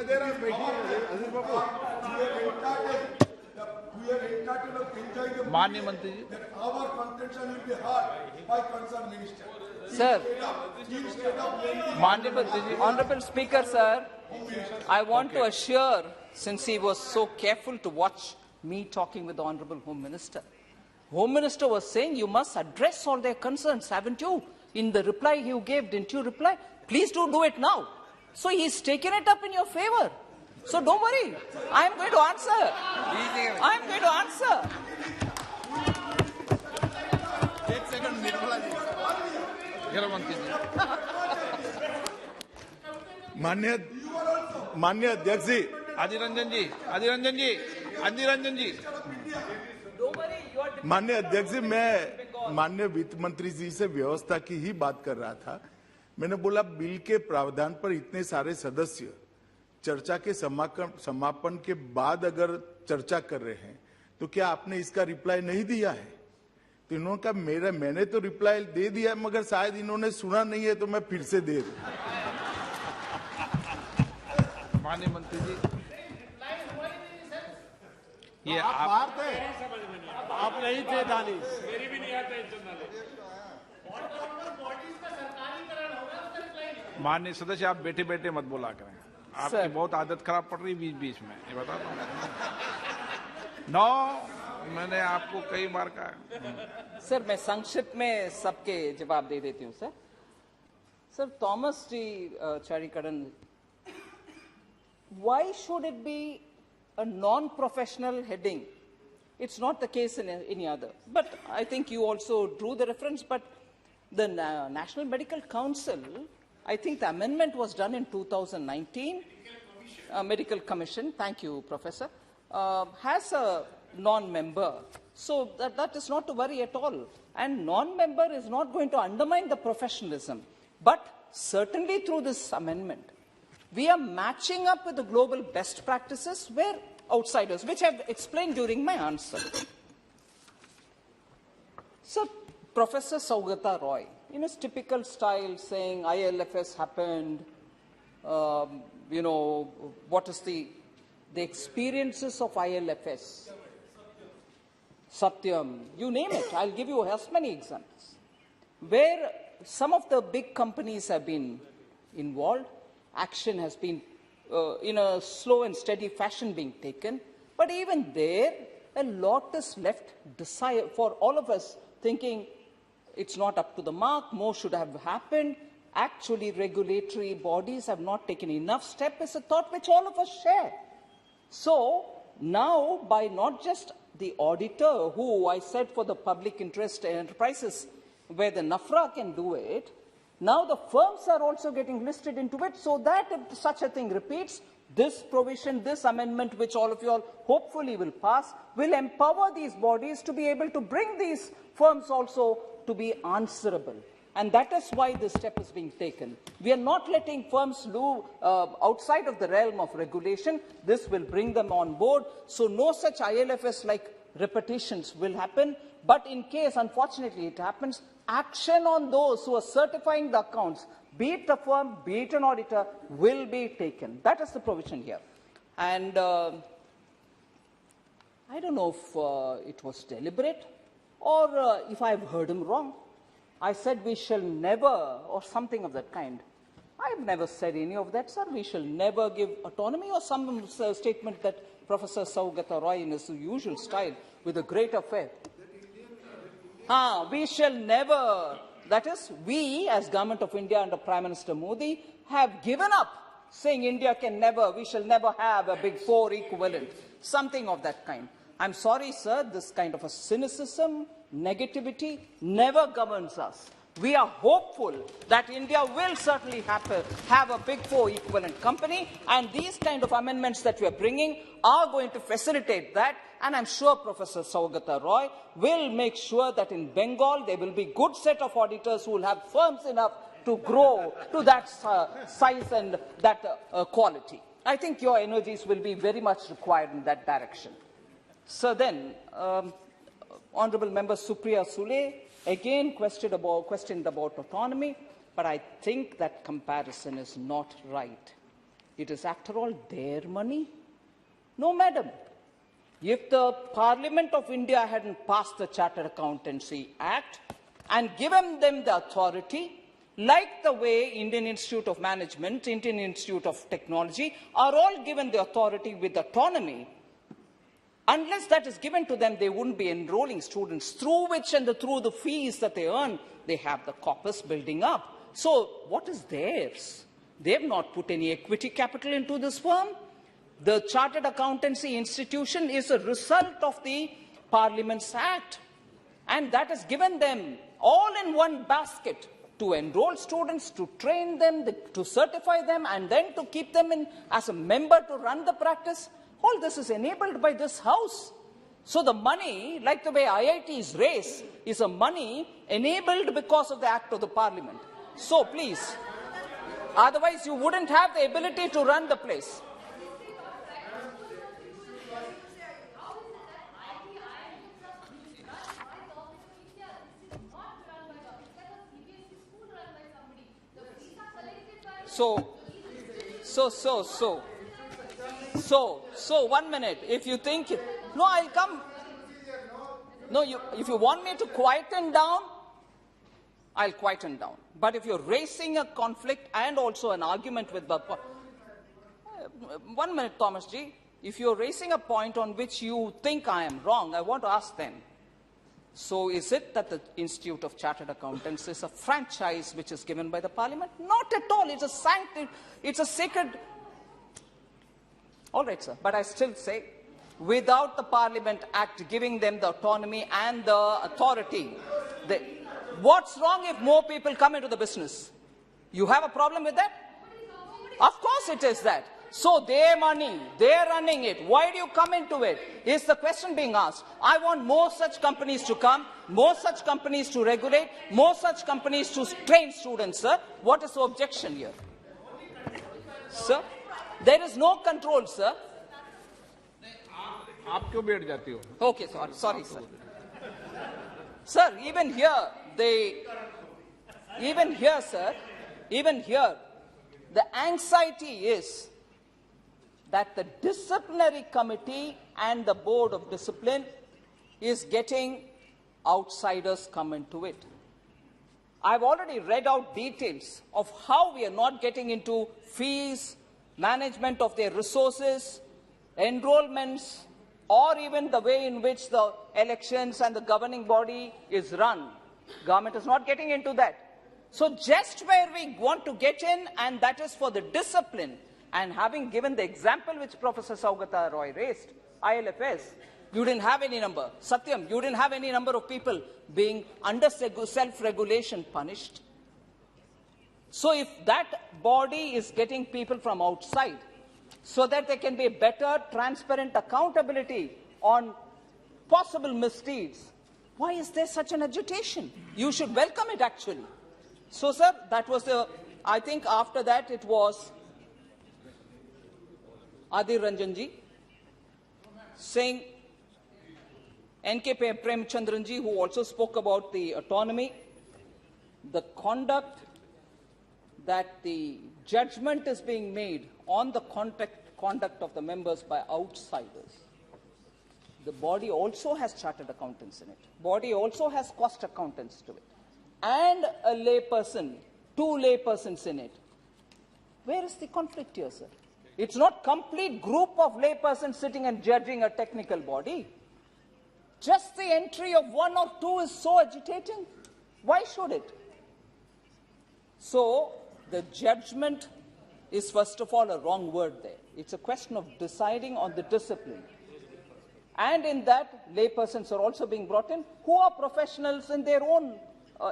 Speaker 8: are entitled of enjoying the
Speaker 5: माननीय मंत्री जी,
Speaker 8: that our contention will be heard by concerned minister.
Speaker 1: Sir,
Speaker 5: माननीय मंत्री जी,
Speaker 1: Honorable Speaker, sir, I want to assure, since he was so careful to watch me talking with the Honorable Home Minister, Home Minister was saying you must address all their concerns, haven't you? In the reply you gave, didn't you reply? Please do it now. So he's taken it up in your favor. So don't worry. I'm going to answer. I'm going to answer.
Speaker 5: मंत्री जी,
Speaker 8: माननीय अध्यक्ष जी,
Speaker 5: आदि रंजन जी,
Speaker 1: Don't worry. You are
Speaker 9: माननीय अध्यक्ष जी, मैं माननीय वित्त मंत्री जी से व्यवस्था की ही बात कर रहा था। मैंने बोला बिल के प्रावधान पर इतने सारे सदस्य चर्चा के समापन के बाद अगर चर्चा कर रहे हैं तो क्या आपने इसका रिप्लाई नहीं दिया है? तो इन्होंने कहा मैंने तो रिप्लाई दे दिया है, मगर शायद इन्होंने सुना नहीं है, तो मैं फिर से दे दूं।
Speaker 5: माननीय मंत्री जी, ये
Speaker 3: आप नहीं थे दानिश।
Speaker 5: माननीय सदस्य, आप बैठे बैठे मत बोला करें, आपकी बहुत आदत खराब पड़ रही बीच बीच में, ये बता दो। मैंने आपको कई बार कहा।
Speaker 1: सर, मैं संक्षिप्त में सबके जवाब दे देती हूँ सर। सर, थॉमस जी चारिकरण, why should it be a non-professional heading? It's not the case in any other. But I think you also drew the reference, but the National Medical Council, I think the amendment was done in 2019. Medical Commission, thank you, Professor, has a non-member. So that is not to worry at all. And non-member is not going to undermine the professionalism. But certainly through this amendment, we are matching up with the global best practices where outsiders, which I've explained during my answer. So, Professor Saugata Roy, in his typical style, saying ILFS happened, what is the experiences of ILFS, Satyam, you name it. I'll give you as many examples. where some of the big companies have been involved. Action has been, in a slow and steady fashion, being taken. But even there, a lot is left for all of us thinking it's not up to the mark, more should have happened. Actually, regulatory bodies have not taken enough steps. It's a thought which all of us share. So now, by not just the auditor, who I said for the public interest enterprises, where the NAFRA can do it, now the firms are also getting listed into it, so that if such a thing repeats, this provision, this amendment, which all of you all hopefully will pass, will empower these bodies to be able to bring these firms also to be answerable. And that is why this step is being taken. We are not letting firms move outside of the realm of regulation. This will bring them on board. So no such ILFS-like repetitions will happen. But in case, unfortunately, it happens, action on those who are certifying the accounts, be it a firm, be it an auditor, will be taken. That is the provision here. And I don't know if it was deliberate or if I've heard him wrong. I said we shall never, or something of that kind. I've never said any of that, sir. We shall never give autonomy, or some statement that Professor Saugata Roy, in his usual style, with a great affair. We shall never, that is, we as Government of India under Prime Minister Modi have given up saying India can never, we shall never have a Big Four equivalent, something of that kind. I'm sorry, sir, this kind of a cynicism, negativity never governs us. We are hopeful that India will certainly have a Big Four equivalent company, and these kind of amendments that we are bringing are going to facilitate that. And I'm sure Professor Saugata Roy will make sure that in Bengal there will be a good set of auditors who will have firms enough to grow to that size and that quality. I think your energies will be very much required in that direction. So then, Honourable Member Supriya Sule again questioned about autonomy, but I think that comparison is not right. It is, after all, their money. No, madam. If the Parliament of India hadn't passed the Chartered Accountancy Act and given them the authority, like the way Indian Institute of Management, Indian Institute of Technology are all given the authority with autonomy, unless that is given to them, they wouldn't be enrolling students, through which and through the fees that they earn, they have the corpus building up. So what is theirs? They have not put any equity capital into this firm. The Chartered Accountancy Institution is a result of the Parliament's Act. And that has given them all in one basket to enroll students, to train them, to certify them, and then to keep them in as a member to run the practice. All this is enabled by this House. So the money, like the way IITs raise, is a money enabled because of the Act of the Parliament. So please, otherwise you wouldn't have the ability to run the place. So, 1 minute. If you think, no, I'll come. No, if you want me to quieten down, I'll quieten down. But if you're raising a conflict and also an argument with the... 1 minute, Thomas G. If you're raising a point on which you think I am wrong, I want to ask then. So is it that the Institute of Chartered Accountants is a franchise which is given by the Parliament? Not at all. It's a sacred... All right, sir. But I still say, without the Parliament Act giving them the autonomy and the authority, what's wrong if more people come into the business? You have a problem with that? Of course it is that. So their money, they're running it. Why do you come into it? Is the question being asked. I want more such companies to come, more such companies to regulate, more such companies to train students, sir. What is the objection here? Sir, there is no control, sir.
Speaker 5: आप क्यों बैठ जाती हो?
Speaker 1: Okay, sorry, sir. Sir, even here, the anxiety is that the disciplinary committee and the board of discipline is getting outsiders come into it. I've already read out details of how we are not getting into fees, management of their resources, enrollments, or even the way in which the elections and the governing body is run. Government is not getting into that. So just where we want to get in, and that is for the discipline, and having given the example which Professor Saugata Roy raised, ILFS, you didn't have any number. Satyam, you didn't have any number of people being under self-regulation punished. So if that body is getting people from outside, so that there can be better, transparent accountability on possible misdeeds, why is there such an agitation? You should welcome it, actually. So, sir, that was the, I think after that it was Adir Ranjanji saying, N.K. Premchandranji, who also spoke about the autonomy, the conduct that the judgment is being made on the conduct of the members by outsiders. The body also has chartered accountants in it. Body also has cost accountants to it. And a layperson, 2 laypersons in it. Where is the conflict here, sir? It's not complete group of laypersons sitting and judging a technical body. Just the entry of 1 or 2 is so agitating. Why should it? So, the judgment is first of all a wrong word there. It's a question of deciding on the discipline. And in that, laypersons are also being brought in who are professionals in their own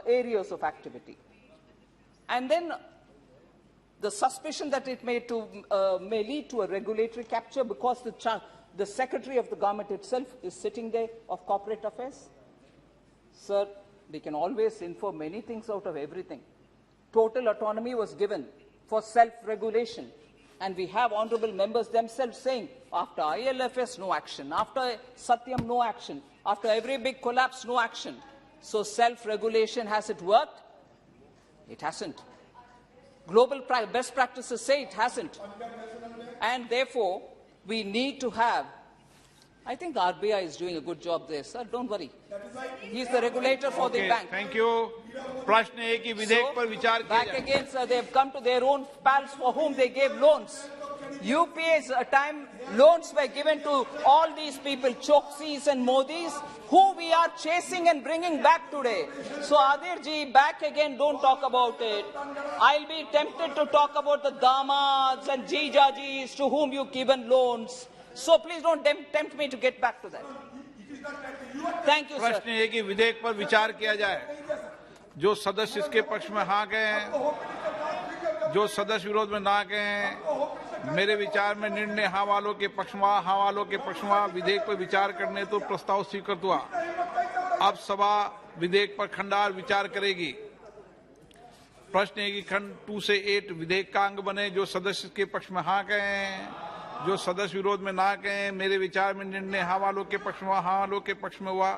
Speaker 1: areas of activity. And then the suspicion that it may lead to a regulatory capture because the Secretary of the government itself is sitting there of corporate affairs. Sir, we can always infer many things out of everything. Total autonomy was given for self-regulation. And we have honorable members themselves saying, after ILFS, no action. After Satyam, no action. After every big collapse, no action. So self-regulation, has it worked? It hasn't. Global best practices say it hasn't. And therefore, we need to have, I think RBI is doing a good job there, sir. Don't worry. He's the regulator for the bank.
Speaker 5: Thank you. प्रश्न है कि विधेयक पर विचार किया
Speaker 1: back again, sir, they have come to their own pals for whom they gave loans. UPA's time loans were given to all these people, Choksis and Modis, who we are chasing and bringing back today. So Adir ji, back again, don't talk about it. I'll be tempted to talk about the damads and jijajis to whom you've given loans. So please don't tempt me to get back to that. Thank you, sir.
Speaker 5: प्रश्न है कि विधेयक पर विचार किया जाए. जो सदस्य इसके पक्ष में हाँ गए हैं, जो सदस्य विरोध में ना गए हैं, मेरे विचार में निर्णय हाँ वालों के पक्ष में, हाँ वालों के पक्ष में विधेयक पर विचार करने तो प्रस्ताव स्वीकृत हुआ. अब सभा विधेयक पर खंडवार विचार करेगी. प्रश्न है कि खंड 2 से 8 विधेयक का अंग बने. जो सदस्य के पक्ष में हाँ गए हैं, जो सदस्य विरोध में ना गए, मेरे विचार में निर्णय हाँ वालों के पक्ष में, हाँ वालों के पक्ष में हुआ.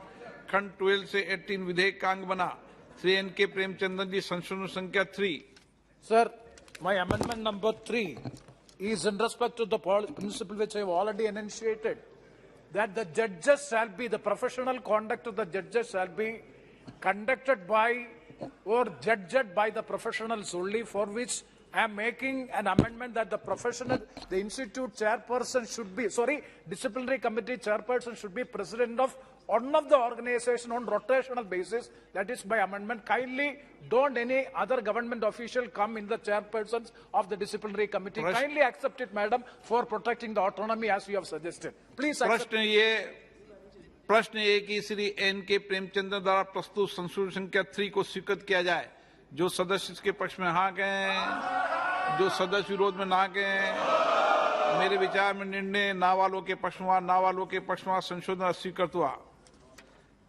Speaker 5: खंड 12 से 18 विधेयक का अंग बना. श्री N.K. प्रेमचंद्रन जी, संशोधन संख्या 3.
Speaker 7: Sir, my amendment number 3 is in respect to the principle which I have already enunciated, that the judges shall be, the professional conduct of the judges shall be conducted by or judged by the professionals only, for which I am making an amendment that the institute chairperson should be, disciplinary committee chairperson should be president of one of the organization on rotational basis. That is by amendment. Kindly don't any other government official come in the chairpersons of the disciplinary committee. Kindly accept it, madam, for protecting the autonomy as we have suggested. Please accept.
Speaker 5: प्रश्न ये कि Shri N.K. Premchandra द्वारा प्रस्तुत संशोधन संख्या 3 को स्वीकृत किया जाए. जो सदस्य इसके पक्ष में हाँ गए, जो सदस्य विरोध में ना गए, मेरे विचार में निर्णय ना वालों के पक्ष में, ना वालों के पक्ष में संशोधन स्वीकृत हुआ.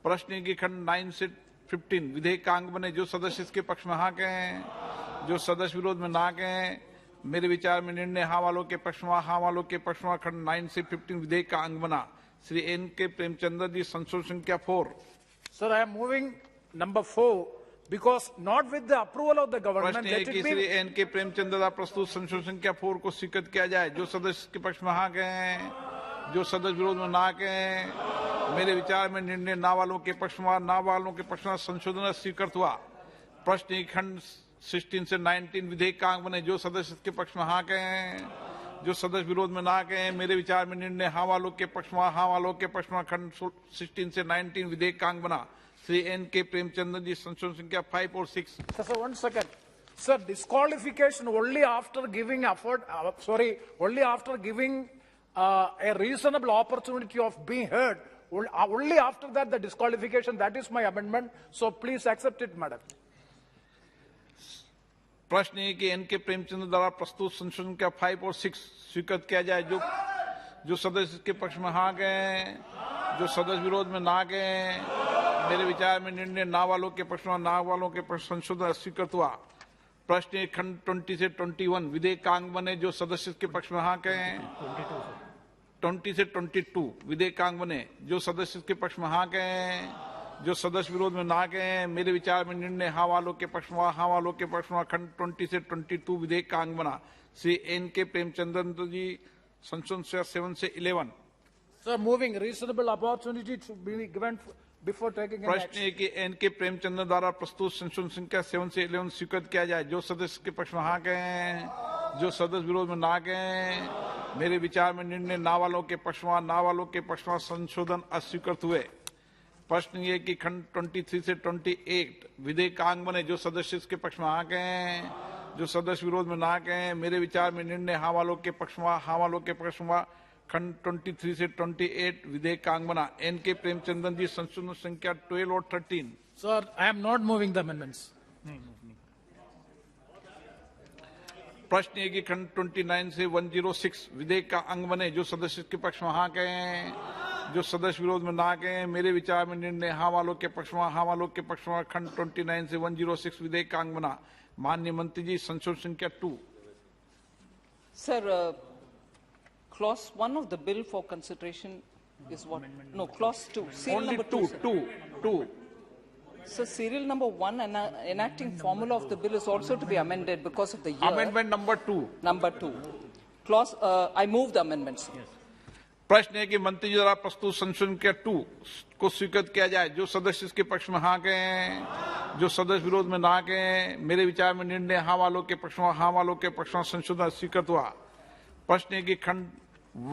Speaker 5: प्रश्न की खंड 9 से 15 विधेयक का अंग बने. जो सदस्य इसके पक्ष में हाँ गए, जो सदस्य विरोध में ना गए, मेरे विचार में निर्णय हाँ वालों के पक्ष में, हाँ वालों के पक्ष में. खंड 9 से 15 विधेयक का अंग बना. श्री N.K. प्रेमचंद्र जी, संशोधन संख्या 4.
Speaker 7: Sir, I am moving number 4 because not with the approval of the government.
Speaker 5: प्रश्न है कि श्री N.K. प्रेमचंद्र द्वारा प्रस्तुत संशोधन संख्या 4 को स्वीकृत किया जाए. जो सदस्य के पक्ष में हाँ गए, जो सदस्य विरोध में ना गए, मेरे विचार में निर्णय ना वालों के पक्ष में, ना वालों के पक्ष में संशोधन स्वीकृत हुआ. प्रश्न खंड 16 से 19 विधेयक का अंग बने, जो सदस्य इसके पक्ष में हाँ कहें, जो सदस्य विरोध में ना कहें। मेरे विचार में निर्णय हाँ वालों के पक्ष में, हाँ वालों के पक्ष में। खंड 16 से 19 विधेयक का अंग बना। श्री N.K. प्रेमचंद्र जी, संशोधन संख्या 5 और 6।
Speaker 7: Sir, 1 second. Sir, disqualification only after giving only after giving a reasonable opportunity of being heard. Only after that the disqualification. That is my amendment. So please accept it, madam.
Speaker 5: प्रश्न है कि N.K. Premchandra द्वारा प्रस्तुत संशोधन का 5 और 6 स्वीकृत किया जाए। जो सदस्य इसके पक्ष में हाँ गए, जो सदस्य विरोध में ना गए। मेरे विचार में निर्णय ना वालों के पक्ष में, ना वालों के पक्ष संशोधन स्वीकृत हुआ। प्रश्न है खंड 20 से 21 विधेयक का अंग बने, जो सदस्य इसके पक्ष में हाँ कहें। 20 से 22 विधेयक का अंग बने, जो सदस्य इसके पक्ष में हाँ कहें, जो सदस्य विरोध में ना गए। मेरे विचार में निर्णय हाँ वालों के पक्ष में, हाँ वालों के पक्ष में। खंड 20 से 22 विधेयक का अंग बना। श्री N.K. प्रेमचंद्र जी, संशोधन 7 से 11।
Speaker 7: Sir, moving reasonable opportunity to be given before taking an
Speaker 5: प्रश्न
Speaker 7: action.
Speaker 5: है कि N.K. प्रेमचंद्र द्वारा प्रस्तुत संशोधन संख्या 7 से 11 स्वीकृत किया जाए। जो सदस्य के पक्ष में हाँ कहें, जो सदस्य विरोध में ना कहें। मेरे विचार में निर्णय ना वालों के पक्ष में, ना वालों के पक्ष में संशोधन अस्वीकृत हुए। प्रश्न ये कि खंड 23 से 28 विधेयक का अंग बने, जो सदस्य इसके पक्ष में हाँ कहें, जो सदस्य विरोध में ना कहें। मेरे विचार में निर्णय हाँ वालों के पक्ष में, हाँ वालों के पक्ष में। खंड 23 से 28 विधेयक का अंग बना। N.K. प्रेमचंद्र जी, संशोधन संख्या 12 और 13।
Speaker 7: Sir, I am not moving the amendments.
Speaker 5: प्रश्न है कि खंड 29 से 106 विधेयक का अंग बने, जो सदस्य के पक्ष में हाँ कहें, जो सदस्य विरोध में ना कहें। मेरे विचार में निर्णय हाँ वालों के पक्ष में, हाँ वालों के पक्ष में। खंड 29 से 106 विधेयक का अंग बना। माननीय मंत्री जी, संशोधन संख्या 2।
Speaker 1: Sir, clause 1 of the bill for consideration is what? No, clause 2. Serial
Speaker 5: Only
Speaker 1: number 2.
Speaker 5: two.
Speaker 1: So serial number 1 and enacting formula of the bill is also to be amended because of the year.
Speaker 5: Amendment number 2.
Speaker 1: Number 2. Clause, I move the amendments. Yes.
Speaker 5: प्रश्न है कि मंत्री जी द्वारा प्रस्तुत संशोधन के 2 को स्वीकृत किया जाए। जो सदस्य इसके पक्ष में हाँ कहें, जो सदस्य विरोध में ना कहें। मेरे विचार में निर्णय हाँ वालों के पक्ष में, हाँ वालों के पक्ष में संशोधन स्वीकृत हुआ। प्रश्न है कि खंड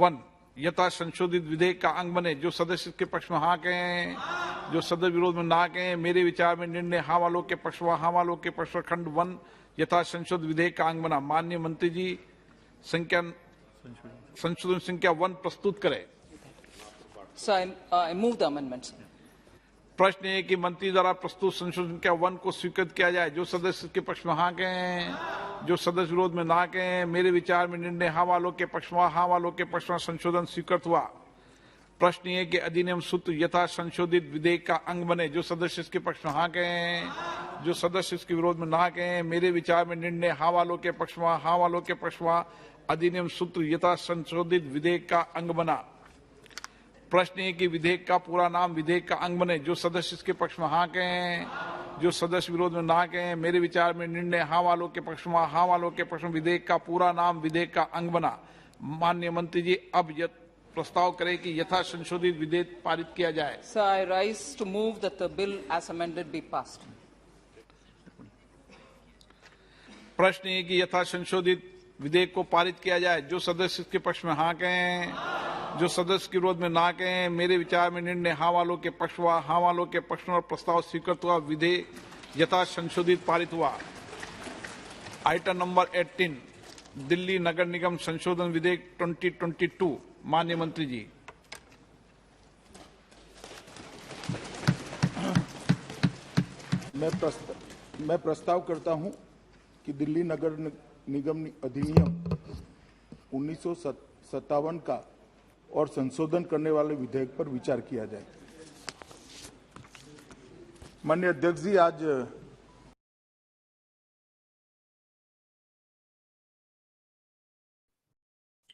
Speaker 5: 1 यथा संशोधित विधेयक का अंग बने, जो सदस्य इसके पक्ष में हाँ कहें, जो सदस्य विरोध में ना कहें। मेरे विचार में निर्णय हाँ वालों के पक्ष में, हाँ वालों के पक्ष में। खंड 1 यथा संशोधित विधेयक का अंग बना। माननीय मंत्री जी, संशोधन संख्या 1 प्रस्तुत करें।
Speaker 1: So I move the amendments.
Speaker 5: प्रश्न है कि मंत्री द्वारा प्रस्तुत संशोधन संख्या 1 को स्वीकृत किया जाए। जो सदस्य के पक्ष में हाँ कहें, जो सदस्य विरोध में ना कहें। मेरे विचार में निर्णय हाँ वालों के पक्ष में, हाँ वालों के पक्ष में संशोधन स्वीकृत हुआ। प्रश्न है कि अधिनियम सूत्र यथा संशोधित विधेयक का अंग बने, जो सदस्य इसके पक्ष में हाँ कहें, जो सदस्य इसके विरोध में ना कहें। मेरे विचार में निर्णय हाँ वालों के पक्ष में, हाँ वालों के पक्ष में। अधिनियम सूत्र यथा संशोधित विधेयक का अंग बना। प्रश्न है कि विधेयक का पूरा नाम विधेयक का अंग बने, जो सदस्य इसके पक्ष में हाँ कहें, जो सदस्य विरोध में ना कहें। मेरे विचार में निर्णय हाँ वालों के पक्ष में, हाँ वालों के पक्ष में। विधेयक का पूरा नाम विधेयक का अंग बना। माननीय मंत्री जी, अब प्रस्ताव करें कि यथा संशोधित विधेयक पारित किया जाए।
Speaker 1: So I rise to move that the bill as amended be passed.
Speaker 5: प्रश्न है कि यथा संशोधित विधेयक को पारित किया जाए। जो सदस्य इसके पक्ष में हाँ कहें, जो सदस्य के विरोध में ना कहें। मेरे विचार में निर्णय हाँ वालों के पक्ष में, हाँ वालों के पक्ष में। प्रस्ताव स्वीकृत हुआ। विधेयक यथा संशोधित पारित हुआ। आइटम नंबर 18 दिल्ली नगर निगम संशोधन विधेयक 2022। माननीय मंत्री जी।
Speaker 9: मैं प्रस्ताव करता हूं कि दिल्ली नगर निगम अधिनियम 1957 का और संशोधन करने वाले विधेयक पर विचार किया जाए। माननीय अध्यक्ष जी, आज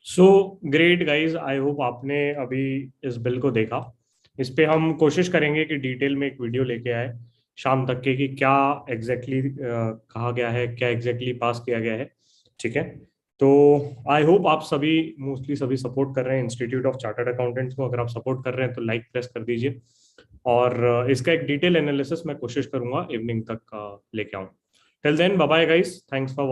Speaker 10: so great guys, I hope आपने अभी इस बिल को देखा। इस पे हम कोशिश करेंगे कि डिटेल में एक वीडियो लेके आए शाम तक के, कि क्या एग्जैक्टली कहा गया है, क्या एग्जैक्टली पास किया गया है। ठीक है, तो आई होप आप सभी मोस्टली सभी सपोर्ट कर रहे हैं इंस्टीट्यूट ऑफ चार्टर्ड अकाउंटेंट्स को। अगर आप सपोर्ट कर रहे हैं तो लाइक प्रेस कर दीजिए। और इसका एक डिटेल एनालिसिस मैं कोशिश करूंगा इवनिंग तक लेके आऊं. Till then, bye bye guys, thanks for